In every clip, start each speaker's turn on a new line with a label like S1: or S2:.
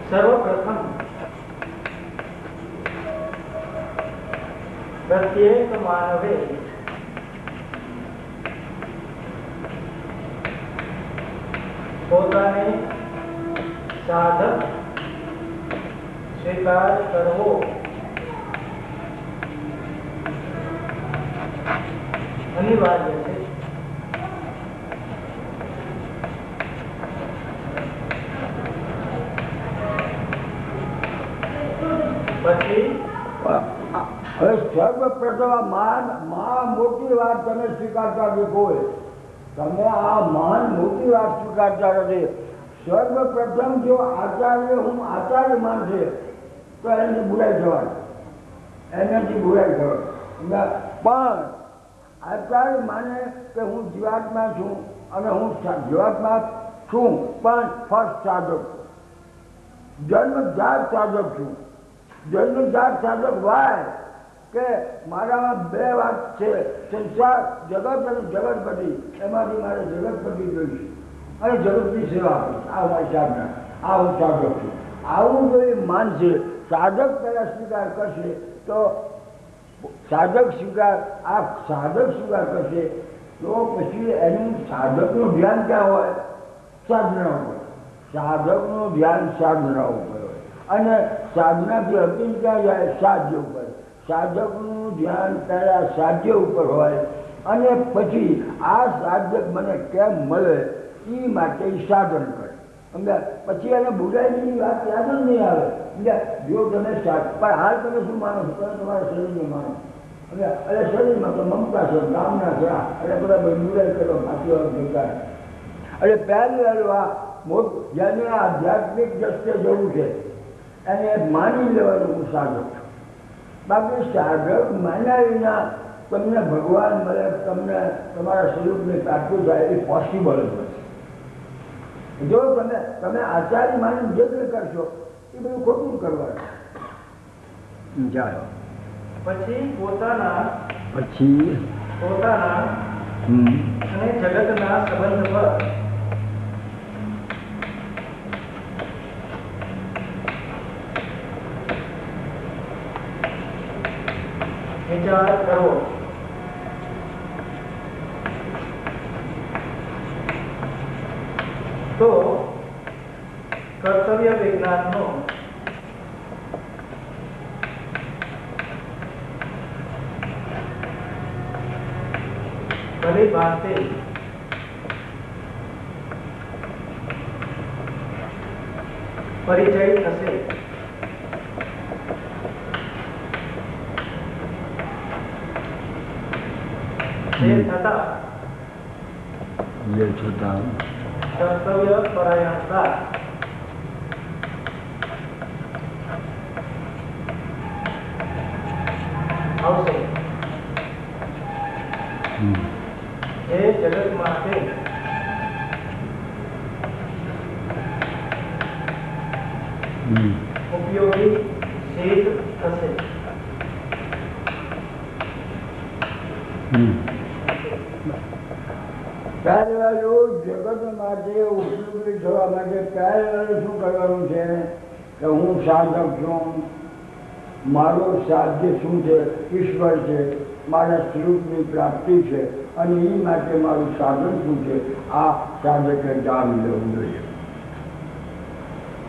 S1: सर्वप्रथम प्रत्येक मानवे પોતાને સાધક સ્વીકાર કરવો અનિવાર્ય છે. પછી
S2: હવે સર્વપ્રથમ મોટી વાત તમે સ્વીકારતા દેખો, તમે આ મહાન મોટી વાત સ્વીકારતા નથી. સર્વપ્રથમ જો આચાર્ય હું આચાર્ય માનશે તો એની બુરાઈ થવાની, એનાથી બુરાઈ થવાની. પણ આચાર્ય માને કે હું જીવાત્મા છું અને હું જીવાત્મા છું પણ ફર્સ્ટ સાધક, જન્મજાત સાધક છું. જન્મજાત સાધક વાય કે મારામાં બે વાત છે, સંસાર જગત અને જગતપતિ. એમાંથી મારે જગતપતિ જોઈશ અને જગતની સેવા આપીશ. આ મારી સાધના, આ હું સાધક છું. આવું જો એ માનશે, સાધક પહેલાં સ્વીકાર કરશે તો સાધક સ્વીકાર કરશે તો પછી એનું સાધકનું ધ્યાન ક્યાં હોય? સાધના ઉપર. સાધકનું ધ્યાન સાધના ઉપર હોય અને સાધનાથી હકીમ ક્યાં જાય? સાધ્ય ઉપર. સાધકનું ધ્યાન પહેલાં સાધ્ય ઉપર હોય અને પછી આ સાધક મને કેમ મળે એ માટે સાધન કરે. પછી એને બુરાઈની વાત યાદ જ નહીં આવે. જો તમે પણ હાલ તમે શું માનો છો? તમે તમારા શરીરને માનો. એટલે શરીરમાં તો મમતા છે, કામના છે, એટલે બધા બુરાઈ કરો પાછી જતા. એટલે પહેલું આ જેને આધ્યાત્મિક દ્રષ્ટિએ જવું છે એને માની લેવાનું હું સાધક છું. બાકી સાધક માન્યા વિના તમને ભગવાન મળે, તમને તમારા સ્વરૂપને પ્રાપ્તિ થાય એ પોસિબલ જ નથી. જો તમે આચાર્ય માની જે કંઈ કરશો એ બધું ખોટું કરવાનું. ચાલો
S1: પછી પોતાના અને જગતના સંબંધ પર વિચાર કરવો. તો કર્તવ્ય વિજ્ઞાનનો ભલી ભાંતિ પરિચય થશે. તે છતાં કર્તવ્ય પરાયણતા આવશે. એ જગત માટે ઉપયોગી સિદ્ધ થશે.
S2: પહેલું જગત માટે ઉપયોગી થવા માટે પહેલું શું કરવાનું છે કે હું સાધક છું, મારું સાધ્ય શું છે? ઈશ્વર છે, મારા સ્વરૂપની પ્રાપ્તિ છે અને એ માટે મારું સાધન શું છે? આ સાધકે જાણી લેવું જોઈએ.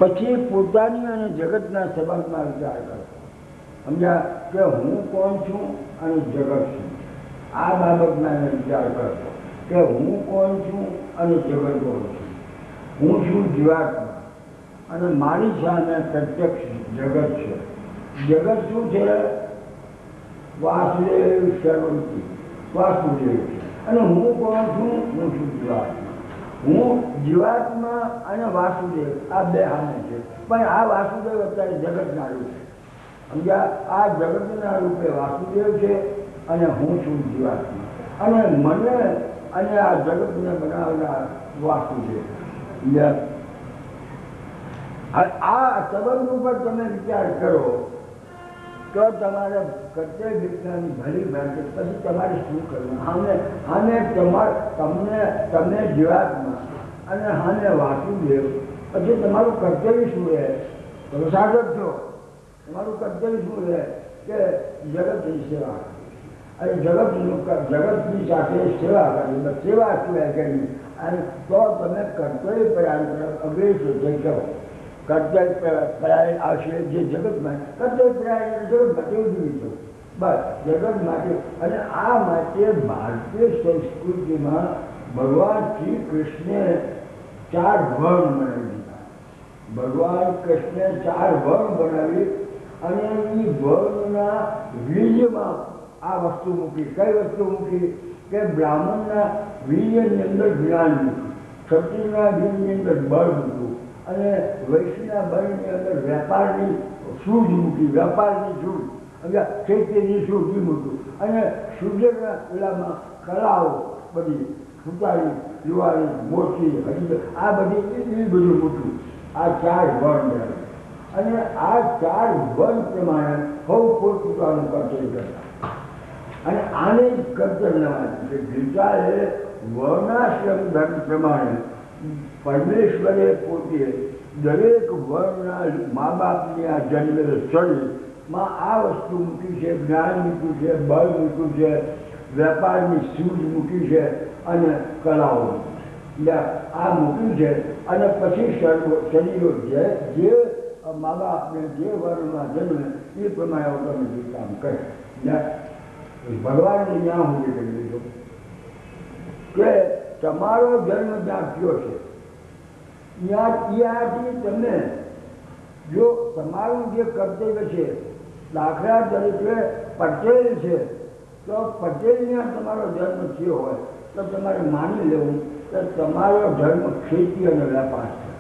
S2: પછી પોતાની અને જગતના સંબંધમાં વિચાર કરો. સમજ્યા કે હું કોણ છું અને જગત છું? આ બાબતમાં એને વિચાર કરશો કે હું કોણ છું અને જગત કોણ છું. હું છું જીવાત્મા અને મારી સામે પ્રત્યક્ષ જગત છે. જગત શું છે? વાસુદેવ સર્વંતિ, વાસુદેવ છે. અને હું કોણ છું? હું છું જીવાત્મા. હું જીવાત્મા અને વાસુદેવ આ બે સામે છે. પણ આ વાસુદેવ અત્યારે જગતના રૂપ છે. સમજ્યા? આ જગતના રૂપે વાસુદેવ છે અને હું છું જીવાત્મા. અને મને અને આ જગતને બનાવનાર વાસુદેવ. આ સંબંધ ઉપર તમે વિચાર કરો તો તમારે કર્તવ્ય વિજ્ઞાનની ભલી ભાંતિ પછી તમારે શું કરવું? આને તમને જીવાત્મા અને હાને વાસુદેવ. પછી તમારું કર્તવ્ય શું રહે તમે સાધક છો, તમારું કર્તવ્ય શું છે કે જગતની સેવા, અને જગતની સાથે સેવા કરી, સેવા સિવાય કરી, અને તો તમે કર્તવ્ય પરાયણ તરફ અગ્રેસર થઈ શકો. કર્તવ્ય પરાયણ આવશે જે જગતમાં, કર્તવ્ય પરાયણ જગતમાં કેવું જીવી બસ જગત માટે. અને આ માટે ભારતીય સંસ્કૃતિમાં ભગવાન શ્રી કૃષ્ણે 4 વર્ણ બનાવી દીધા. ભગવાન કૃષ્ણે 4 વર્ણ બનાવી અને એ વર્ણના વીર્યમાં આ વસ્તુ મૂકી. કઈ વસ્તુ મૂકી કે બ્રાહ્મણના વીર્યની અંદર જ્ઞાન મૂક્યું, ક્ષત્રિયના વીર્યની અંદર બળ મૂક્યું, અને વૈશ્યના બળની અંદર વેપારની સૂઝ મૂકી, વેપારની સૂઝ, ચૈત્યની સૂઝ મૂક્યું, અને સૂર્યના પેલામાં કલાઓ બધી સુતારી, દિવાળી, મોતી, હરિદર, આ બધી એ બધું મૂક્યું. આ 4 વર્ણ બનાવ્યું. અને આ 4 વર્ણ પ્રમાણે સૌ પોતપોતાનું કર્તવ્ય કરતા. અને આને જ કર્તવ્ય ગીતા એ વર્ણાશ્રમ ધર્મ પ્રમાણે પરમેશ્વરે પોતે દરેક વર્ણના મા બાપની આ જન્મેલ શરીરમાં આ વસ્તુ મૂકી છે, જ્ઞાન મૂક્યું છે, બળ મૂક્યું છે, વેપારની સૂઝ મૂકી છે, અને કલાઓ આ મૂક્યું છે. અને પછી શરીરો જે મા બાપને જે વર્ણમાં જન્મે એ પ્રમાણે ઓટોમેટિક કામ કરે. ભગવાનને ત્યાં હું કરી દીધો કે તમારો જન્મ જ્યાં થયો છે ત્યાંથી તમે જો તમારું જે કર્તવ્ય છે, દાખલા તરીકે પટેલ છે તો પટેલમાં તમારો જન્મ થયો હોય તો તમારે માની લેવું કે તમારો ધર્મ ખેતી અને વેપાર છે.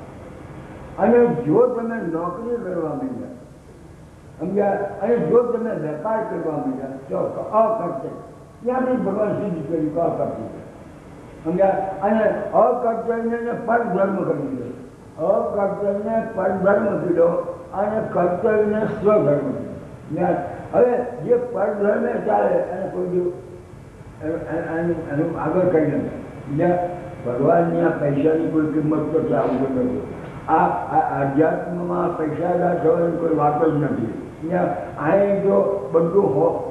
S2: અને જો તમે નોકરી કરવા માંડ્યા સમજ્યા, અને જો તમે વેપાર કરવા માંડ્યા તો અકર્તવ્ય, ત્યાંથી ભગવાન સિદ્ધ કર્યું કે અકર્તવ્ય સમજ્યા. અને અકર્તવ્યને પરધર્મ કરી દીધો, અકર્તવ્યને પરધર્મ કીધો, અને કર્તવ્યને સ્વધર્મ કીધો. હવે જે પરધર્મે ચાલે એને કોઈ એનું આગળ કરી નથી. ભગવાનની આ પૈસાની કોઈ કિંમત તો ત્યાં ઉભો નથી. આ આધ્યાત્મમાં પૈસાદાર થવાની કોઈ વાત જ નથી. અહીં જો બધું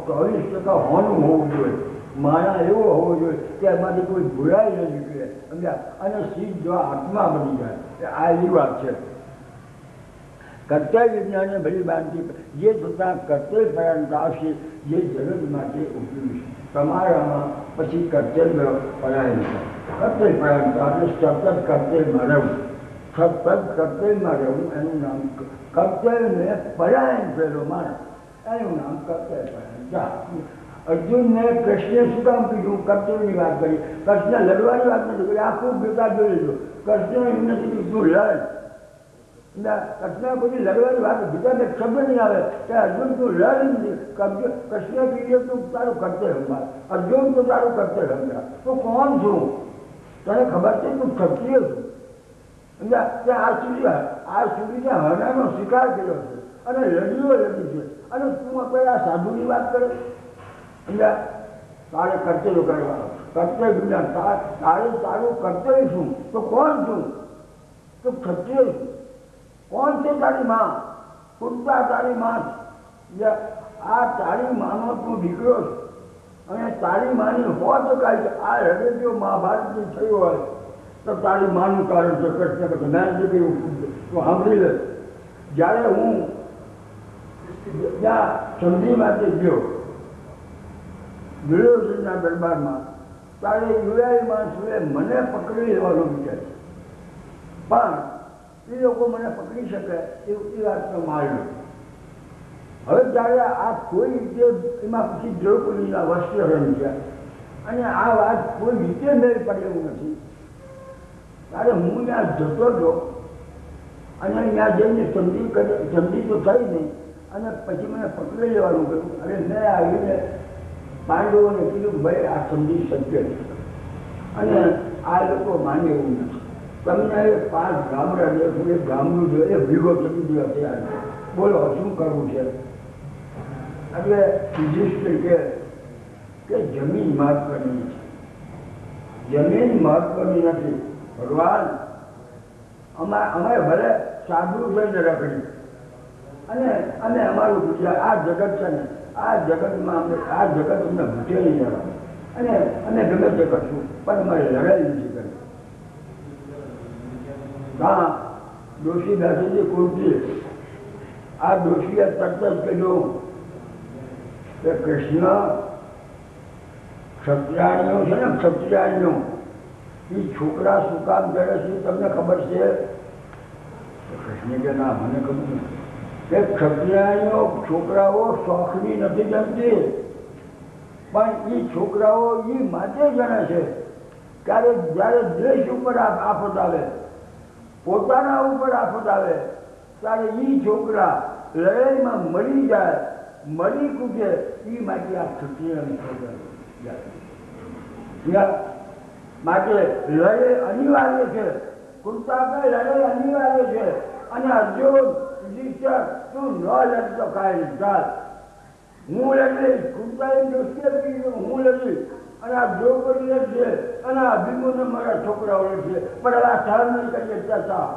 S2: 24% હોનું હોવું જોઈએ, માણા એવો હોવો જોઈએ કે એમાંથી કોઈ ભૂલાઈ ન નીકળે સમજ્યા, અને સીધો આત્મા બની જાય. આ એવી વાત છે. કર્તવ્ય વિજ્ઞાને ભલી બાંધી જે છતાં કર્તવ્ય પરાયણતા આવશે જે જગત માટે ઉપયોગી છે. તમારામાં પછી કર્તવ્ય પરાયણ છે. કર્તવ્ય પરાયણતા એટલે સતત કર્તવ્યમાં રહેવું, સતત કર્તવ્યમાં રહેવું, એનું નામ કર્તવ્યને પરાયણ થયેલો માણસ, એનું નામ કર્તવ્ય પરાયણતા. અર્જુનને કૃષ્ણે શું કામ કીધું? કર્તવ્યની વાત કરી. કૃષ્ણ લડવાની વાત નથી કરી. આખું ગીતા જોઈ લીધું. કૃષ્ણ એમ નથી કીધું તું લડ. કૃષ્ણ પછી લડવાની વાત ગીતા શબ્દ નહીં આવે કે અર્જુન તું લડ નથી. કૃષ્ણ કીધું તું તારું કર્તવ્ય સંભાળ. અર્જુન તો તારું કર્તવ્ય સંભાળ. તું કોણ છું? તને ખબર છે તું ક્ષત્રિય છું. આ સુધી હરણાનો શિકાર કર્યો છે અને લડીઓ લડી છે, અને તું આપણે આ સાધુની વાત કરે. તારે કર્તવ્ય કરવા, કર્તવ્ય જ્ઞાન, તારું કર્તવ્ય શું? તો કોણ છું? તો ક્ષત્રિય છું. કોણ છે તારી માં? પૂરતા તારી માં. આ તારી માનો તું દીકરો છે, અને તારી માની હોત કાંઈ આ હૃદય જો મહાભારતની થયું હોય તો તારી માનું કારણ છે કૃષ્ણ કે મેં જે કહ્યું તું સાંભળી લે. જ્યારે હું ત્યાં સંધિ માટે ગયો વિરોધના દરબારમાં, ત્યારે યુવાઈ માણસોએ મને પકડી લેવાનો વિચાર, પણ એ લોકો મને પકડી શકે એ વાતનો માલ નથી. હવે જ્યારે આ કોઈ રીતે એમાં પછી દ્રૌપદીના વસ્ત્રહરણ છે, અને આ વાત કોઈ રીતે મેળ પડે એવું નથી. ત્યારે હું ત્યાં જતો હતો, અને ત્યાં જઈને સંધિ તો થઈ નહીં, અને પછી મને પકડી લેવાનું કહ્યું. અને મેં આવીને પાંડવોને કીધું ભાઈ આ સંધિ સત્ય છે, અને આ લોકો માને એવું નથી. તમને 5 ગામડા દેખું, એક ગામડું જોઈએ ભેગો કરી દેવા તૈયાર છે. બોલો શું કરવું છે? એટલે યુધિષ્ઠિર કે જમીન મહત્વની છે. જમીન મહત્વની નથી. ભગવાન અમે ભલે સાધુ થઈને રખડી, અને અમે અમારું ગુજરાત આ જગત છે ને આ જગતમાં આ જગત અમને ભૂટે નહીં જવાનું અને અમે ગમે તે કરશું પણ અમારે લડાઈ નથી કરવી. હા ડોશી બેસીથી કુર્તી આ ડોશીએ તરત જ કીધું કે કૃષ્ણ ક્ષત્રિયાણીઓ છે ને ક્ષત્રિયાણીઓ એ છોકરા શું કામ કરે છે તમને ખબર છે? કૃષ્ણ કે ના મને ખબર નથી. કે ક્ષત્રિયાણીઓ છોકરાઓ શોખની નથી જમતી પણ એ છોકરાઓ એ માટે જાણે છે ત્યારે જ્યારે દેશ ઉપર આફત આવે પોતાના ઉપર આફત આવે ત્યારે એ છોકરા લડાઈમાં મરી જાય મરી કૂદે એ માટે આ ક્ષત્રિયાની છોકરા માટે લડાઈ અનિવાર્ય છે. કુંતા કઈ લડાઈ અનિવાર્ય છે અને અર્જુન તું ન લડ તો કાંઈ ચાલ હું લડીશ. કુંતા એમ દોસ્તી હું લડીશ અને આ દ્રૌપદી લડશે અને આ ભીમોને મારા છોકરાઓ લડશે પણ હવે આ સહન નહીં કરીએ અત્યાચાર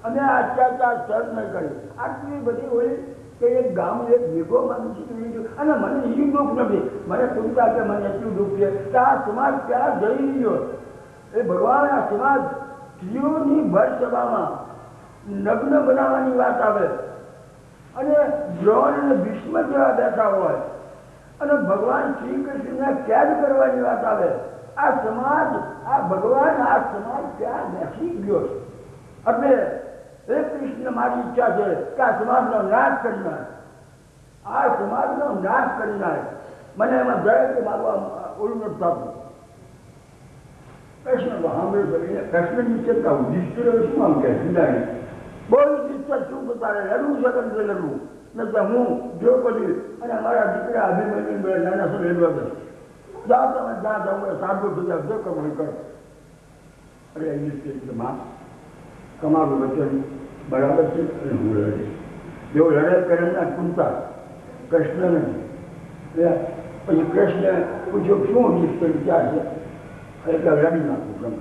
S2: અને આ અત્યાચાર સહન નહીં કરીએ. આટલી બધી હોય કે એક ગામ એક ભેગો માનસિક લીધું અને મને બીજું દુઃખ નથી. મને કુંતા કે મને એટલું દુઃખ છે કે આ સમાજ ક્યાં જઈ રહ્યો એ ભગવાન આ સમાજ સ્ત્રીઓની ભર સભામાં નગ્ન બનાવવાની વાત આવે અને દ્રોણ અને ભીષ્મ જેવા બેઠા હોય અને ભગવાન શ્રી કૃષ્ણને કેદ કરવાની વાત આવે. આ સમાજ આ ભગવાન આ સમાજ ક્યાં બેસી ગયો છે? એટલે એ કૃષ્ણ મારી ઈચ્છા છે કે આ સમાજનો નાશ કરી નાખ. આ સમાજનો નાશ કરી નાખ. મને એમાં જાય કે મારું ઓલું નથી થતું. કૃષ્ણ સાંભળ્યું કરીને કૃષ્ણની ચેતા યુધિષ્ઠિર શું આમ કહે સુધારી બહુ ઈચ્છા શું પોતાને લડવું છે કંઈ લડવું નથી. હું દ્રૌપદી અને મારા દીકરા અભિમન્યુ બે નાના સર લડવા દે જાઓ તમે જ્યાં જાઉં સાંભળું થઈ જાવ જો કરો કરો. અરે યુધિષ્ઠિર માં તમારું વચન બરાબર છે અને હું લડીશ. જેવું લડાઈ કરીને કુંતા કૃષ્ણને પછી કૃષ્ણ પૂછ્યું શું યુધિષ્ઠિર ક્યાં છે? એટલે લડી નાખું તમે.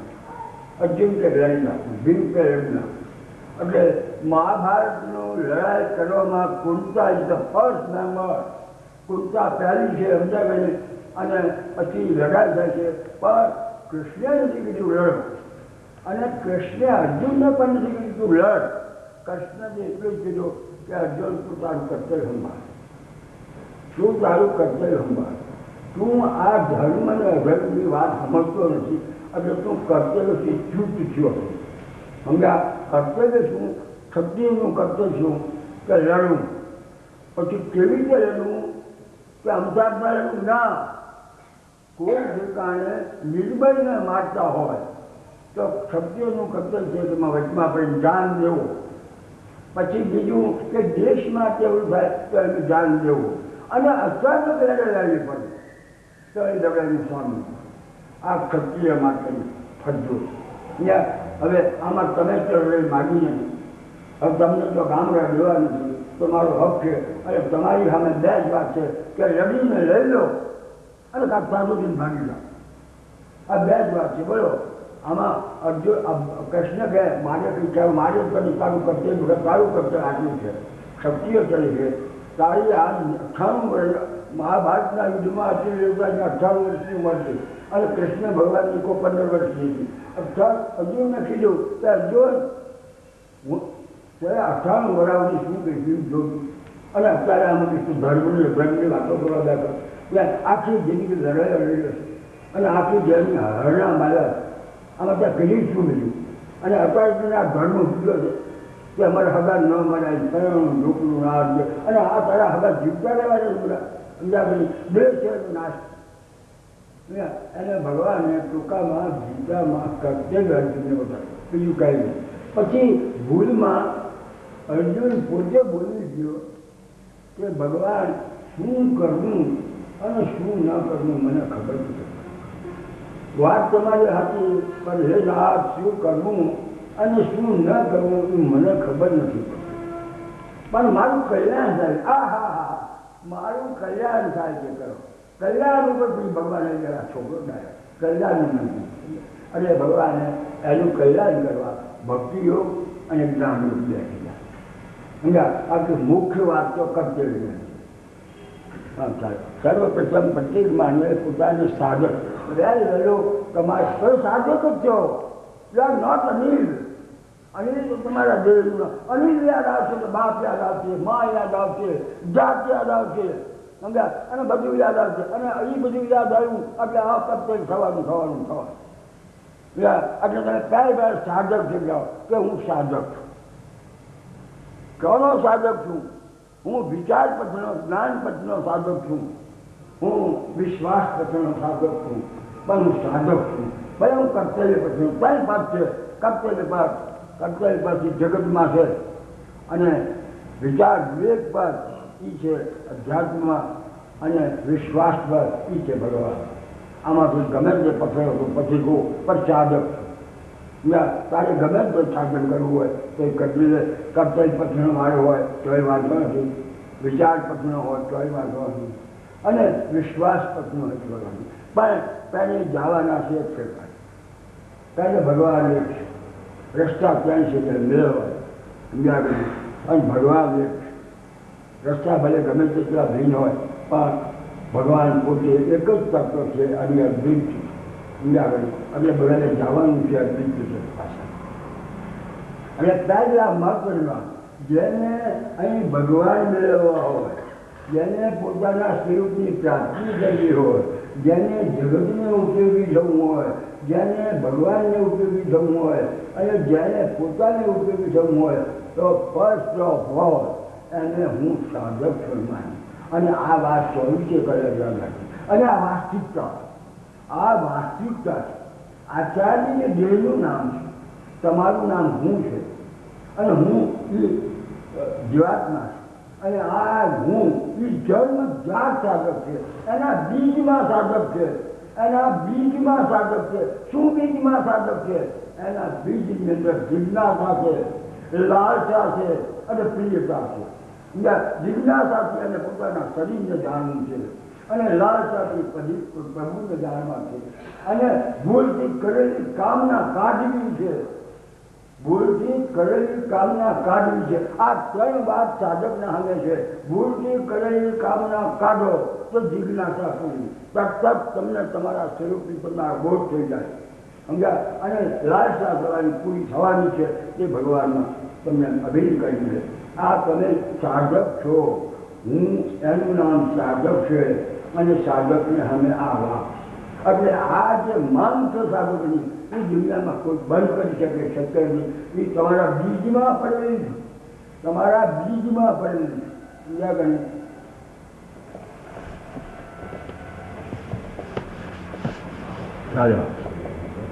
S2: અર્જુન કે લડી નાખું, ભીમ કે લડી નાખું. એટલે મહાભારતનું લડાઈ કરવામાં Kunta is the first member. Kunta પહેલી છે સમજાય ગઈ અને પછી લડાઈ થાય છે પણ કૃષ્ણે નથી કીધું લડ અને કૃષ્ણે અર્જુનને પણ નથી કીધું લડ. કૃષ્ણને એટલું જ કીધું કે અર્જુન તું તારું કર્તવ્ય સંભાળ. શું તારું કર્તવ્ય સંભાળ. તું આ ધર્મ અને અધર્મની વાત સમજતો નથી એટલે તું કર્તવ્યથી ચૂપ થયો. સમજ્યા? કર્તવ્ય શું? ક્ષત્રિયનું કર્તવ્ય શું કે લડવું. પછી કેવી રીતે લડવું કે અમદાવાદમાં લડવું ના. કોઈ ઠેકાણે નિર્બળને મારતા હોય તો ક્ષત્રિયનું કર્તવ્ય છે કે વચમાં આપણે જાન દેવું. પછી બીજું કે દેશ માટે એવું થાય તો એનું જાન દેવું અને અચાનક લડાવી પડે તો એ લડાવી સ્વામી. આ ક્ષત્રિય માટેની ફરજો. હવે આમાં તમે તો લડાઈ માગી નથી. હવે તમને તો ગામડા લેવા નથી તો મારો હક છે અને તમારી સામે બે જ વાત છે કે લડીને લઈ લો અને કાંક સારું ભાગી લો. આ બે જ વાત છે. બોલો આમાં અર્જુન કૃષ્ણ કહે મારે કંઈ કહેવું મારે જ કરી તારું કર્તવ્ય તારું કર્તવ્ય આટલું છે. ક્ષત્રિય કરી છે તારી આ 98 વર્ષ મહાભારતના યુદ્ધમાં અર્જુન યોજાઈને 98 વર્ષની ઉંમર છે અને કૃષ્ણ ભગવાનની 15 વર્ષની હતી. અર્જુનને કીધું કે અર્જુન ત્યારે 98 વર્ષની શું કહીશું જોયું અને અત્યારે આમાં કહીશું ધર્મની વાતો કરવા બેઠો ત્યાં આખી જિંદગી લડાઈ લડી હશે અને આખી જિંદગી હરણા માર્યા આમાં ત્યાં કહીશ શું બીજું. અને અત્યારે આ ધર્મ ઉઠ્યો છે કે અમારે હગા ન મનાય સરણ ઢોકળું ના અને આ તારા હગા જીવતા રહેવા છે બધા સમજા ભાઈ બે છે નાશ. એને ભગવાને ટૂંકામાં ગીતામાં કર્તવ્ય અર્જુનને બતાવ્યું બીજું કાંઈ નહીં. પછી ભૂલમાં અર્જુન પોતે બોલી ગયો કે ભગવાન શું કરવું અને શું ન કરવું મને ખબર નથી. વાત તમારી હતી પણ હે આ શું કરવું અને શું ન કરવું એ મને ખબર નથી પડતી પણ મારું કલ્યાણ થાય. આ હા હા મારું કલ્યાણ થાય છે કરો. કલ્યાણ ઉપર પછી ભગવાને જરા છોકરો થાય કલ્યાણ નથી. એટલે ભગવાને એનું કલ્યાણ કરવા ભક્તિ યોગ અને જ્ઞાન યોગ બે કીધા. आपकी मुख्य बात तो कर्तव्य સર્વપ્રથમ પ્રત્યેક માનવે પોતાને સાધક વેલ વેલો તમારે કયો સાધક જ છો. You are not Anil. Anil તો તમારા દેહનો અનિલ યાદ આવશે તો બાપ યાદ આવશે, મા યાદ આવશે, જાત યાદ આવશે, સમજ્યા, અને બધું યાદ આવશે. અને એ બધું યાદ આવ્યું એટલે આ પ્રત્યેક થવાનું થવાનું થવાનું. એટલે તમે પહેલા સાધક થઈ જાઓ કે હું સાધક છું. કોનો સાધક છું? હું વિચાર પછીનો, જ્ઞાન પછીનો સાધક છું. હું વિશ્વાસ પછીનો સાધક છું. પણ હું સાધક છું. ભલે હું કર્તવ્ય પછીનો કઈ પાસ છે. કર્તવ્ય પરથી જગતમાં છે અને વિચાર વિવેક પર એ છે અધ્યાત્મમાં અને વિશ્વાસ પર એ છે ભગવાન. આમાંથી ગમે તે પકડો તો પછી ગો પર સાધક છું. તારે ગમે તે સાધન કરવું હોય તો એ કરી લે. કર્તવ્ય પછીનો મારો હોય તો એ વાંધો નથી, વિચાર પછીનો હોય તો એ વાંધો નથી, અને વિશ્વાસ પછીનો હોય તો નથી. પણ પહેલે જવાના છે એક છે, પહેલે ભગવાન એક છે. રસ્તા ક્યાંય છે કે મેળવાય સમજ્યા કરી. અને ભગવાન એક છે. રસ્તા ભલે ગમે તેટલા ભિન્ન હોય પણ ભગવાન પોતે એક જ તત્વ છે અને અદ્ભુત છે સમજ્યા કરી. એટલે બધાને જવાનું છે અદ્ભુત છે પાછા. અને પહેલા મહત્વમાં જેને અહીં ભગવાન મેળવવા હોય, જેને પોતાના સ્વરૂપની પ્રાપ્તિ કરવી હોય, જેને જગતને ઉપયોગી થવું હોય, જેને ભગવાનને ઉપયોગી થવું હોય અને જેને પોતાને ઉપયોગી થવું હોય તો ફર્સ્ટ ઓફ ઓલ એને હું સાધક છું માની. અને આ વાત સ્વરૂપે કરેલા નથી. અને આ વાસ્તવિકતા છે. આચાર્ય દેહનું નામ છે, તમારું નામ હું છે અને હું એ જીવાત્મા છે. અને આ હું એ જન્મજાત સાધક છે. એના બીજમાં સાધક છે. એના બીજમાં સાધક છે. શું બીજમાં સાધક છે? એના બીજની અંદર જિજ્ઞાસા છે, લાલસા છે અને પ્રિયતા છે. જિજ્ઞાસાથી એને પોતાના શરીરને જાણવું છે અને લાલસાથી પ્રભુને જાણવા છે. અને ભૂલથી કરેલી કામના કાઢવી છે. ભૂલથી કરેલી કામના કાઢવી છે. આ ત્રણ વાત સાધકના સામે છે. ભૂલથી કરેલી કામના કાઢો તો જિજ્ઞાસા પૂરી. તરત તમને તમારા સ્વરૂપની તમારા બોધ થઈ જાય સમજ્યા. અને લાલસા થવાની પૂરી થવાની છે તે ભગવાનમાં તમને અભિનય કરી છે. આ તમે સાધક છો. હું એનું નામ સાધક છે અને સાધકને અમે આ વાત. એટલે આ જે માંગ છે સાધકની એ દુનિયામાં કોઈ બંધ કરી શકે શક્ય નહીં. એ તમારા બીજમાં પડેલી છે. તમારા બીજમાં પડેલી છે.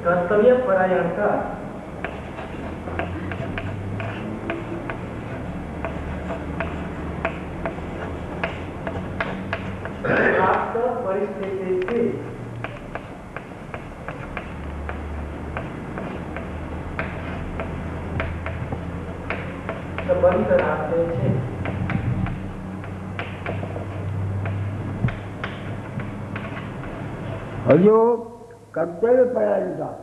S1: કર્તવ્ય પરાયણતા. પ્રાપ્ત પરિસ્થિતિથી સંબંધ રાખે છે.
S2: હજુ કર્તવ્ય પરાયણતા.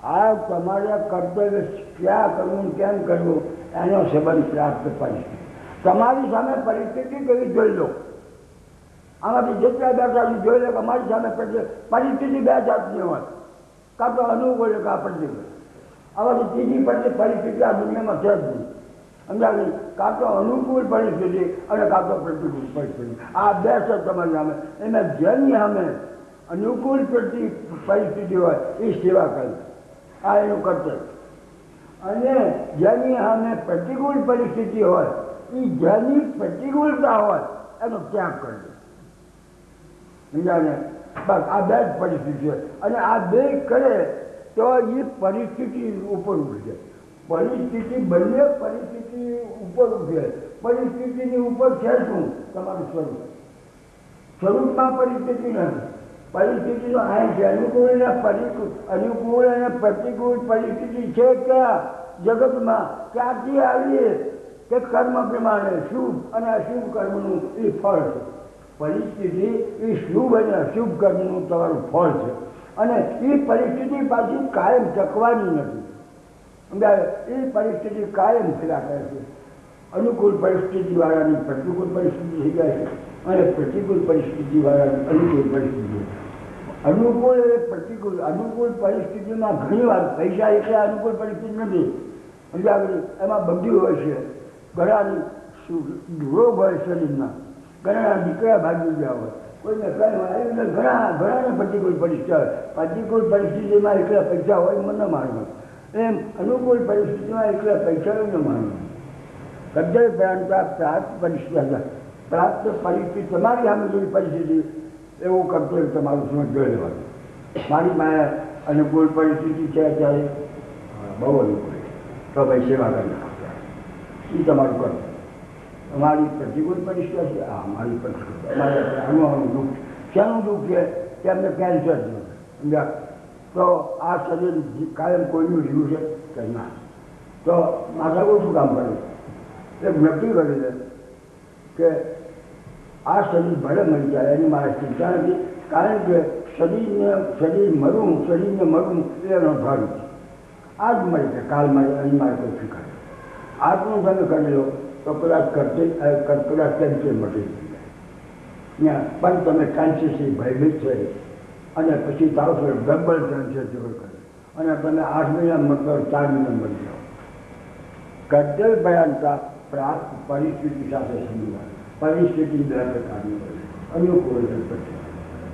S2: આ તમારે કર્તવ્ય ક્યાં કરવું કેમ કરવું એનો સંબંધ પ્રાપ્ત પરિસ્થિતિ. તમારી સામે પરિસ્થિતિ કેવી જોઈ લો. આમાંથી જેટલા બેઠા જોઈ લો કે અમારી સામે પરિસ્થિતિ બે જાતની હોય. કાં તો અનુકૂળ કાં પ્રતિકૂળ. આમાંથી ત્રીજી પરિસ્થિતિ આ દુનિયામાં છે જ નહીં સમજાવી. કાં તો અનુકૂળ પરિસ્થિતિ અને કાં તો પ્રતિકૂળ પરિસ્થિતિ. આ બે છે તમારી સામે. એને જેની સામે અનુકૂળ પરિસ્થિતિ હોય એ સેવા કરી. આ એનું કર્તવ્ય. અને જેની સામે પ્રતિકૂળ પરિસ્થિતિ હોય એ જેની પ્રતિકૂળતા હોય એનો ત્યાગ કરજો સમજાને. બસ આ બે જ પરિસ્થિતિ છે. અને આ બે કરે તો એ પરિસ્થિતિ ઉપર ઉઠી જાય. પરિસ્થિતિ બંને પરિસ્થિતિ ઉપર ઉઠે. પરિસ્થિતિની ઉપર છે શું? તમારું સ્વરૂપ. સ્વરૂપમાં પરિસ્થિતિ નથી. પરિસ્થિતિનો આ છે અનુકૂળ અને પ્રતિકૂળ પરિસ્થિતિ છે ક્યાં જગતમાં? ક્યાંથી આવીએ કે કર્મ પ્રમાણે શુભ અને અશુભ કર્મનું એ ફળ છે. પરિસ્થિતિ એ શુભ અને અશુભ કર્મનું તમારું ફળ છે. અને એ પરિસ્થિતિ પાછી કાયમ ટકવાની નથી. એ પરિસ્થિતિ કાયમ ફેરા કરે છે. અનુકૂળ પરિસ્થિતિવાળાની પ્રતિકૂળ પરિસ્થિતિ થઈ જાય છે અને પ્રતિકૂળ પરિસ્થિતિવાળાની અનુકૂળ પરિસ્થિતિ. અનુકૂળ એ પ્રતિકૂળ. અનુકૂળ પરિસ્થિતિમાં ઘણી વાર પૈસા એટલે અનુકૂળ પરિસ્થિતિ નથી. સમજાવી એમાં બધું હોય છે. ઘણાની રોગ હોય શરીરમાં, ઘણા દીકરા ભાગી ગયા હોય, કોઈને કંઈ હોય, એવી રીતે ઘણાને પ્રતિકૂળ પરિસ્થિતિ હોય. પ્રતિકૂળ પરિસ્થિતિમાં એકલા પૈસા હોય મને માનવું, એમ અનુકૂળ પરિસ્થિતિમાં એકલા પૈસા હોય ન માનવું. કદ્દર પ્રાંતા પ્રાપ્ત પરિસ્થિતિ, પ્રાપ્ત પરિસ્થિતિ તમારી સામે જેવી પરિસ્થિતિ એવું કર્તવ્ય તમારું સમજ લેવાનું. મારી પાસે અનુકૂળ પરિસ્થિતિ છે અત્યારે, બહુ અનુકૂળ, તો ભાઈ સેવા કરી નાખો, એ તમારું કરો. અમારી પ્રતિકૂળ પરિસ્થિતિ છે, હા મારી પરિસ્થિતિ, અમારે આનું દુઃખ, શાનું દુઃખ છે કે અમને કેન્સર છે, સમજ્યા? તો આ શરીર કાયમ કોઈનું રહ્યું છે કે ના, તો માથા શું કામ કર્યું? એ નક્કી કરી દે કે આ શરીર ભલે મળી જાય એની મારે ચિંતા નથી, કારણ કે શરીર મરવું એનો ધર્મ છે. આ જ મળી છે, કાલ મળે એની મારે કોઈ ફિકર. આજનું તમે કરી લો તો કદાચ કેન્સર મટી જાય, પણ તમે કેન્સરથી ભયભીત થઈ અને પછી તાવ ડબલ કેન્સર જેવું કરે અને તમે 8 મહિના મતલબ 4 મહિના મળી જાઓ. કદ્દર ભયાનતા પ્રાપ્ત પરિસ્થિતિ સાથે સમજવા. પરિસ્થિતિ બે પ્રકારની હોય, અનુકૂળ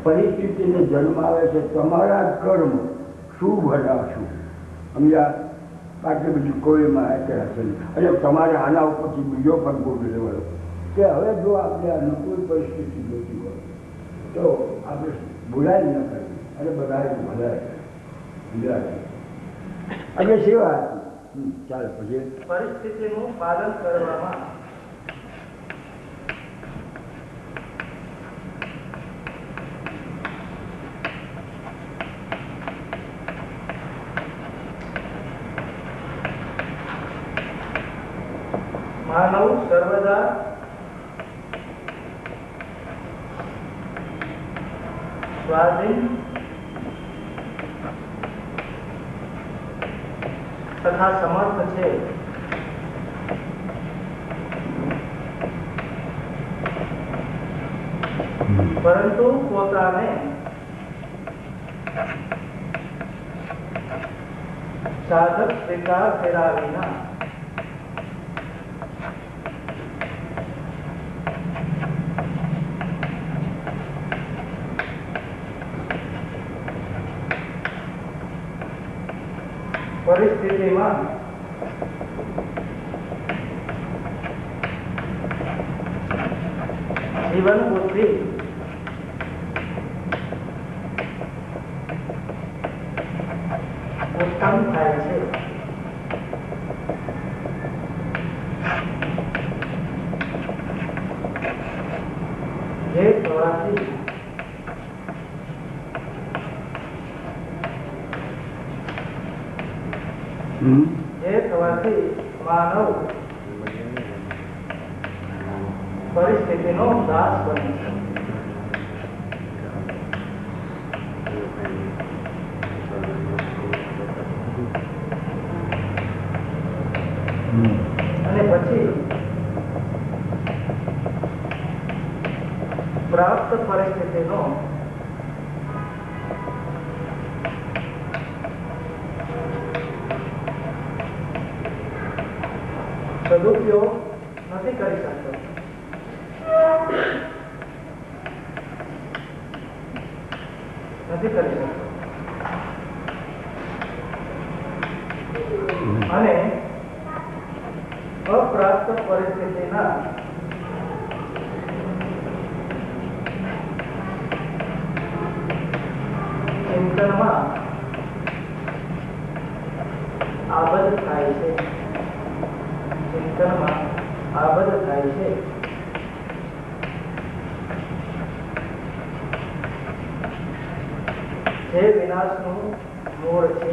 S2: પરિસ્થિતિને જન્મ આવે છે તમારા કર્મ શુભ અને અશુભ, સમજ્યા? બાકી બીજું કોઈમાં અત્યારે હશે નહીં. અને તમારે આના ઉપરથી બીજો પણ ગુણ લેવાનો કે હવે જો આપણે અનુકૂળ પરિસ્થિતિ જોતી હોય તો આપણે ભૂલાય ન કરવી અને બધાએ ભલાય સમજાય. અને સેવા હતી. ચાલો પછી
S1: પરિસ્થિતિનું પાલન કરવામાં માનવ સર્વદા સ્વાધીન તથા સમર્થ છે, પરંતુ પોતાને સાધક સ્વીકાર કર્યા વિના પરિસ્થિતિમાં જીવન બુદ્ધિ ઉત્તમ થાય છે. જે થવાથી માનવ પરિસ્થિતિનો દાસ બને છે. અને પછી પ્રાપ્ત પરિસ્થિતિનો સદુપયોગ નથી કરી શકતો. અને અપ્રાપ્ત પરિસ્થિતિના ચિંતનમાં આબદ્ધ થાય છે. જે વિનાશનું મૂળ છે.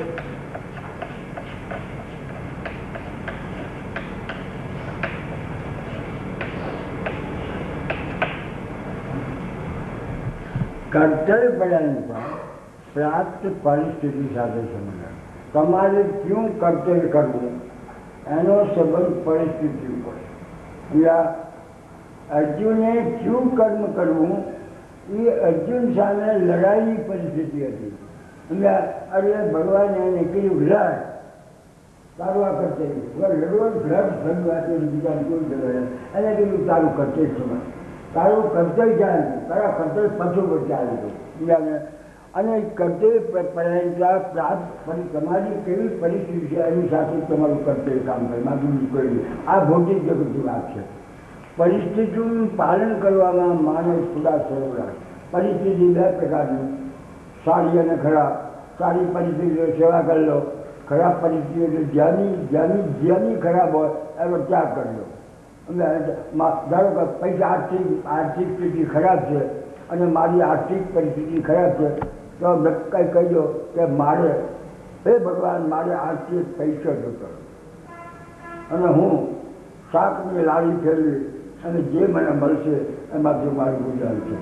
S2: કર્તવ્ય ભયાનતા પ્રાપ્ત પરિસ્થિતિ સાથે સમજાય. તમારે ક્યું કર્તવ્ય કરવું એનો સંબંધ પરિસ્થિતિ ઉપર. અર્જુને શું કર્મ કરવું એ અર્જુન સામે લડાઈની પરિસ્થિતિ હતી. અરે ભગવાને એને કીધું લડ, તારું આ કર્તવ્ય લડવાનું લડ ભગવાન બીજા કોઈ જવાય એને કીધું તારું કર્તવ્ય સમજ, તારું કર્તવ્ય ચાલે, તારા કર્તવ્ય પછો પર ચાલે અને કર્તવ્ય પ્રાપ્ત તમારી કેવી પરિસ્થિતિ છે એની સાથે તમારું કર્તવ્ય કામ કરે. માગું કર્યું આ ભૌતિક જગતની વાત છે. પરિસ્થિતિનું પાલન કરવામાં માણસ થોડા સરેરાશ. પરિસ્થિતિ બે પ્રકારની, સારી અને ખરાબ. સારી પરિસ્થિતિઓ સેવા કરી લો, ખરાબ પરિસ્થિતિઓ જ્યાંની ખરાબ હોય એનો ત્યાગ કરી લો. ધારો કે પૈસા આર્થિક સ્થિતિ ખરાબ છે અને મારી આર્થિક પરિસ્થિતિ ખરાબ છે તો કંઈ કહી દો કે મારે હે ભગવાન મારે આર્થિક પૈસા જોતો અને હું શાકની લારી ફેરવી અને જે મને મળશે એમાંથી મારું ગુજાર છે.